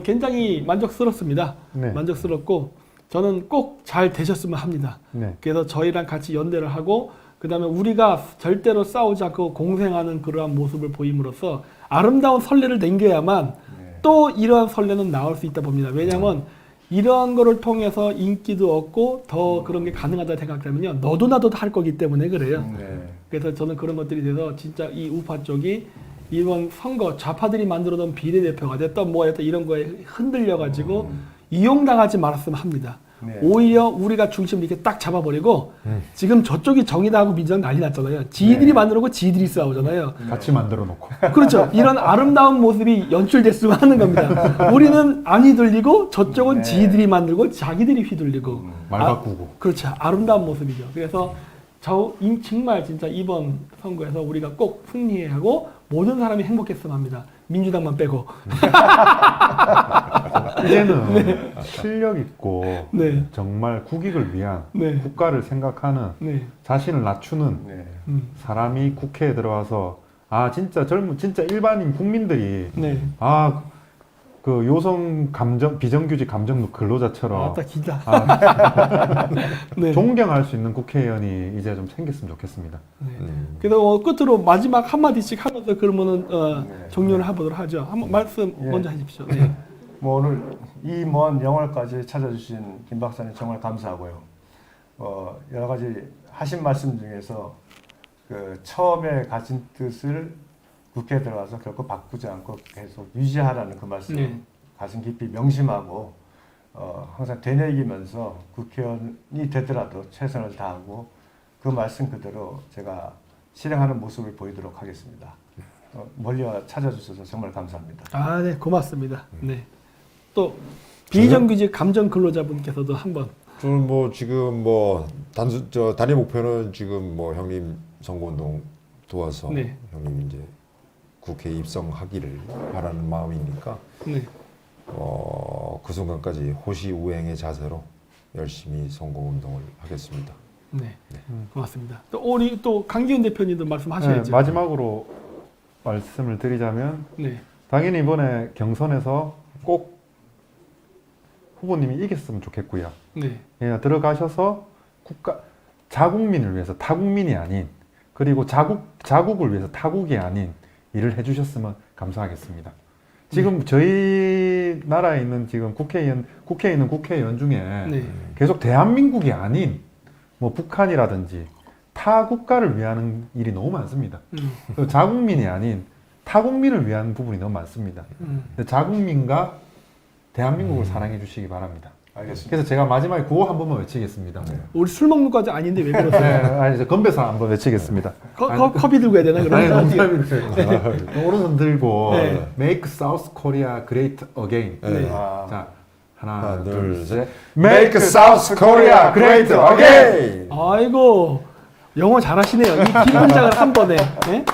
굉장히 만족스럽습니다. 네. 만족스럽고 저는 꼭 잘 되셨으면 합니다. 네. 그래서 저희랑 같이 연대를 하고 그다음에 우리가 절대로 싸우지 않고 공생하는 그러한 모습을 보임으로써 아름다운 선례를 남겨야만 또 이러한 선례는 나올 수 있다 봅니다. 왜냐하면 이러한 거를 통해서 인기도 얻고 더 그런 게 가능하다 생각하면요. 너도 나도 할 거기 때문에 그래요. 그래서 저는 그런 것들이 돼서 진짜 이 우파 쪽이 이번 선거 좌파들이 만들어놓은 비례대표가 됐던 뭐 했던 이런 거에 흔들려가지고 이용당하지 말았으면 합니다. 오히려 우리가 중심을 이렇게 딱 잡아버리고 지금 저쪽이 정의다 하고 민주당 난리 났잖아요. 지들이 만들어놓고 지들이 싸우잖아요. 같이 만들어 놓고. 그렇죠. 이런 아름다운 모습이 연출됐으면 하는 겁니다. 우리는 안 휘둘리고 저쪽은 지들이 만들고 자기들이 휘둘리고 말 바꾸고. 그렇죠. 아름다운 모습이죠. 그래서 정말 진짜 이번 선거에서 우리가 꼭 승리해야 하고 모든 사람이 행복했으면 합니다. 민주당만 빼고. 이제는 실력 있고 네. 정말 국익을 위한 네. 국가를 생각하는 네. 자신을 낮추는 사람이 국회에 들어와서 진짜 진짜 일반인 국민들이 네. 그 요성 감정 비정규직 감정 근로자처럼 기다. 네. 존경할 수 있는 국회의원이 이제 좀 생겼으면 좋겠습니다. 네. 그래서 끝으로 마지막 한 마디씩 하면서 그러면은 종료를 해보도록 하죠. 한번 말씀 먼저 해주십시오. 네. 뭐 오늘 이 먼 영월까지 찾아주신 김 박사님 정말 감사하고요. 여러 가지 하신 말씀 중에서 그 처음에 가진 뜻을 국회에 들어가서 결코 바꾸지 않고 계속 유지하라는 그 말씀 가슴 깊이 명심하고 항상 되뇌이면서 국회의원이 되더라도 최선을 다하고 그 말씀 그대로 제가 실행하는 모습을 보이도록 하겠습니다. 멀리 와 찾아주셔서 정말 감사합니다. 네, 고맙습니다. 네. 또 비정규직 감정 근로자분께서도 한번. 저는 뭐 지금 단위 목표는 지금 뭐 형님 선거운동 도와서 형님 이제 국회에 입성하기를 바라는 마음이니까 그 순간까지 호시우행의 자세로 열심히 선거운동을 하겠습니다. 네, 고맙습니다. 또 우리 또 강기훈 대표님도 말씀하셔야죠. 마지막으로 말씀을 드리자면 당연히 이번에 경선에서 꼭 후보님이 이겼으면 좋겠고요. 들어가셔서 자국민을 위해서 타국민이 아닌 그리고 자국을 위해서 타국이 아닌 일을 해주셨으면 감사하겠습니다. 지금 저희 나라에 있는 지금 국회에 있는 국회의원 중에 계속 대한민국이 아닌 뭐 북한이라든지 타 국가를 위하는 일이 너무 많습니다. 자국민이 아닌 타국민을 위한 부분이 너무 많습니다. 근데 자국민과 대한민국을 사랑해 주시기 바랍니다. 알겠습니다. 그래서 제가 마지막에 구호 한 번만 외치겠습니다. 우리 술 먹는 거지 아닌데 왜 그러세요? 네, 아니 이제 건배사 한번 외치겠습니다. 커피 들고 해야 되나? 아니, 그러면 농담입니다. 오른손 들고 네. Make South Korea Great Again. 네. 자, 하나, 하나, 둘, 둘, 셋. 셋. Make South Korea great again. 아이고 영어 잘하시네요. 이 긴 문장을 한 번에. 네?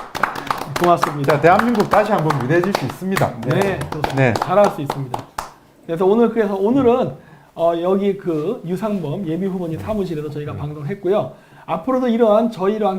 고맙습니다. 자, 대한민국 다시 한번 위대해질 수 있습니다. 네, 그렇습니다. 네. 잘할 수 있습니다. 그래서 오늘은 여기 그 유상범 예비 후보님 사무실에서 저희가 방송했고요. 앞으로도 이러한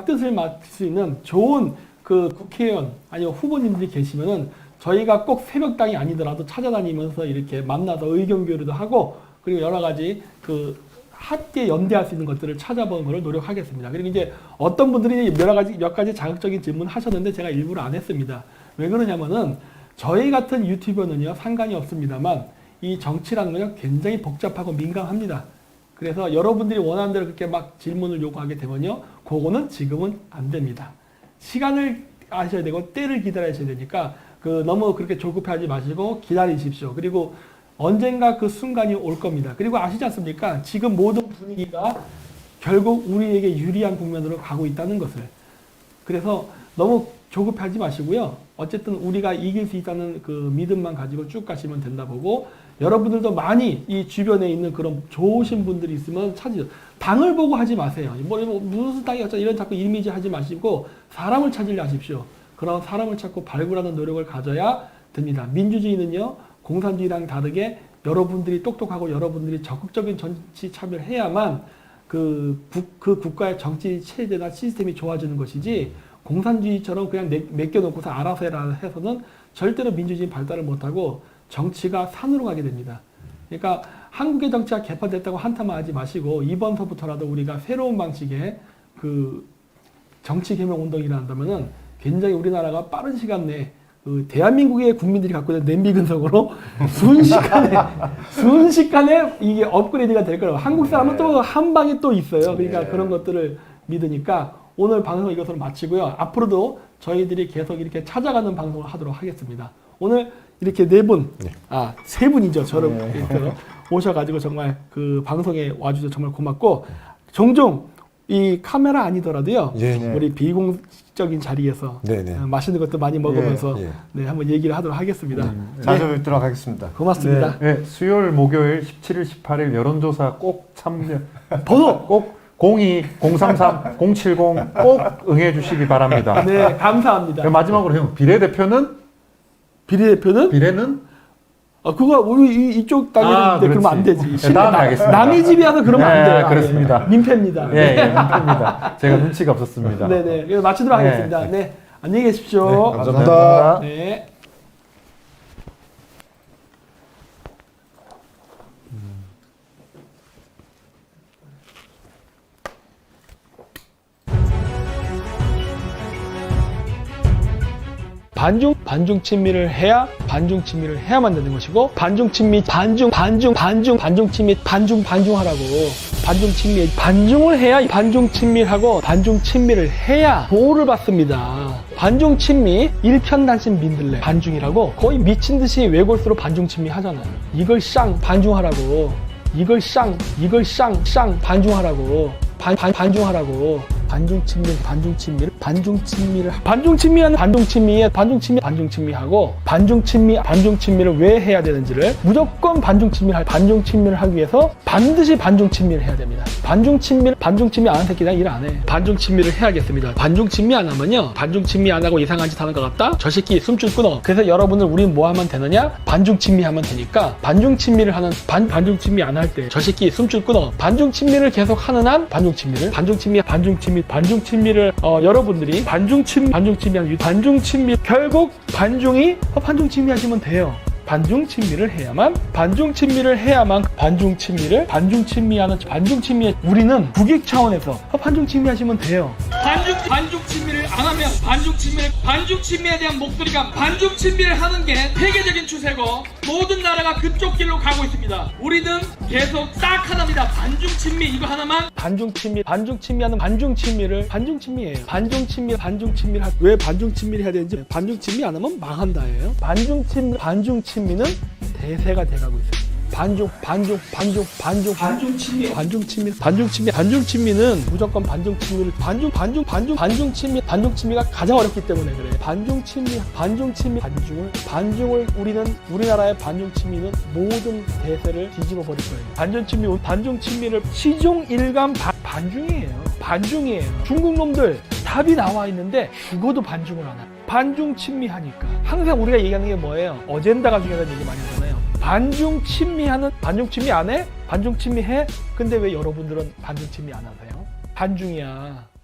뜻을 맡을 수 있는 좋은 그 국회의원 아니면 후보님들이 계시면은 저희가 꼭 새벽당이 아니더라도 찾아다니면서 이렇게 만나서 의견 교류도 하고 그리고 여러 가지 그 함께 연대할 수 있는 것들을 찾아보는 것을 노력하겠습니다. 그리고 이제 어떤 분들이 몇 가지 자극적인 질문 하셨는데 제가 일부러 안 했습니다. 왜 그러냐면은 저희 같은 유튜버는요 상관이 없습니다만 이 정치라는 건요 굉장히 복잡하고 민감합니다. 그래서 여러분들이 원하는 대로 그렇게 막 질문을 요구하게 되면요 그거는 지금은 안 됩니다. 시간을 아셔야 되고 때를 기다리셔야 되니까 너무 그렇게 조급해하지 마시고 기다리십시오. 그리고 언젠가 그 순간이 올 겁니다. 그리고 아시지 않습니까? 지금 모든 분위기가 결국 우리에게 유리한 국면으로 가고 있다는 것을. 그래서 너무 조급하지 마시고요. 어쨌든 우리가 이길 수 있다는 그 믿음만 가지고 쭉 가시면 된다 보고 여러분들도 많이 이 주변에 있는 그런 좋으신 분들이 있으면 찾으세요. 당을 보고 하지 마세요. 무슨 당이 어쩌 이런 자꾸 이미지 하지 마시고 사람을 찾으려 하십시오. 그런 사람을 찾고 발굴하는 노력을 가져야 됩니다. 민주주의는요. 공산주의랑 다르게 여러분들이 똑똑하고 여러분들이 적극적인 정치 참여를 해야만 그 국가의 정치 체제나 시스템이 좋아지는 것이지 공산주의처럼 그냥 맡겨놓고서 알아서 해라 해서는 절대로 민주주의 발달을 못하고 정치가 산으로 가게 됩니다. 그러니까 한국의 정치가 개판됐다고 한탄만 하지 마시고 이번서부터라도 우리가 새로운 방식의 그 정치 개명 운동이라 한다면은 굉장히 우리나라가 빠른 시간 내에 대한민국의 국민들이 갖고 있는 냄비 근성으로 순식간에 이게 업그레이드가 될 거라고. 한국 사람은 또 한 방이 또 있어요. 그러니까 그런 것들을 믿으니까 오늘 방송 이것으로 마치고요. 앞으로도 저희들이 계속 이렇게 찾아가는 방송을 하도록 하겠습니다. 오늘 이렇게 세 분이죠. 저를 이렇게 오셔가지고 정말 그 방송에 와주셔서 정말 고맙고 종종 이 카메라 아니더라도요. 우리 비공식적인 자리에서 맛있는 것도 많이 먹으면서 한번 얘기를 하도록 하겠습니다. 자주 뵙도록 하겠습니다. 고맙습니다. 네, 수요일, 목요일 17일, 18일 여론조사 꼭 참여. 번호 꼭 02, 033, 070 꼭 응해 주시기 바랍니다. 네, 감사합니다. 마지막으로 형 비례대표는 그거 우리 이쪽 땅인데 그러면 안 되지. 네, 다음에 하겠습니다. 남의 집에 와서 그러면 안 돼요. 그렇습니다. 민폐입니다. 민폐입니다. 제가 눈치가 없었습니다. 네네. 그래서 마치도록 하겠습니다. 네, 안녕히 계십시오. 감사합니다. 네. 반중 친미를 해야만 되는 것이고 반중 친미 반중 친미 반중하라고 반중을 해야 반중 친미하고 반중 친미를 해야 보호를 받습니다. 반중 친미 일편단심 민들레 반중이라고 거의 미친 듯이 외골수로 반중 친미 하잖아요. 이걸 반중하라고 반중하라고 반중 친미를 왜 해야 되는지를 무조건 반중 친미를 하기 위해서 반드시 반중 친미를 해야 됩니다. 반중 친미 안 하는 새끼는 일 안 해. 반중 친미를 해야겠습니다. 반중 친미 안 하면요. 반중 친미 안 하고 이상한 짓 하는 것 같다? 저 새끼 숨줄 끊어. 그래서 여러분들 우리는 뭐 하면 되느냐? 반중 친미 하면 되니까 반중 친미를 하는 반중 친미 안 할 때 저 새끼 숨줄 끊어. 반중 친미를 계속 하는 한 반중 친미를 여러분들이 반중 친미 결국 반중 친미 하시면 돼요. 반중 친미를 해야만 우리는 국익 차원에서 반중 친미 하시면 돼요. 반중 친미를 안 하면 반중 친미에 대한 목소리가 반중 친미를 하는 게 세계적인 추세고 모든 나라가 그쪽 길로 가고 있습니다. 우리는 계속 딱 하나입니다. 반중친미 이거 하나만. 반중친미하는 반중친미를 반중친미예요. 반중친미를 왜 반중친미를 해야 되는지 반중친미 안 하면 망한다예요. 반중친미는 대세가 돼가고 있어요. 반중친미는 무조건 반중친미가 가장 어렵기 때문에 그래. 반중을 우리나라의 반중친미는 모든 대세를 뒤집어 버릴 거예요. 반중친미를 시종 일관 반중이에요. 중국 놈들 답이 나와 있는데 죽어도 반중을 안 해요. 반중친미 하니까 항상 우리가 얘기하는 게 뭐예요? 어젠다가 중요하다는 얘기 많이 하잖아요. 반중친미 안 해? 반중친미 해? 근데 왜 여러분들은 반중친미 안 하세요? 반중이야.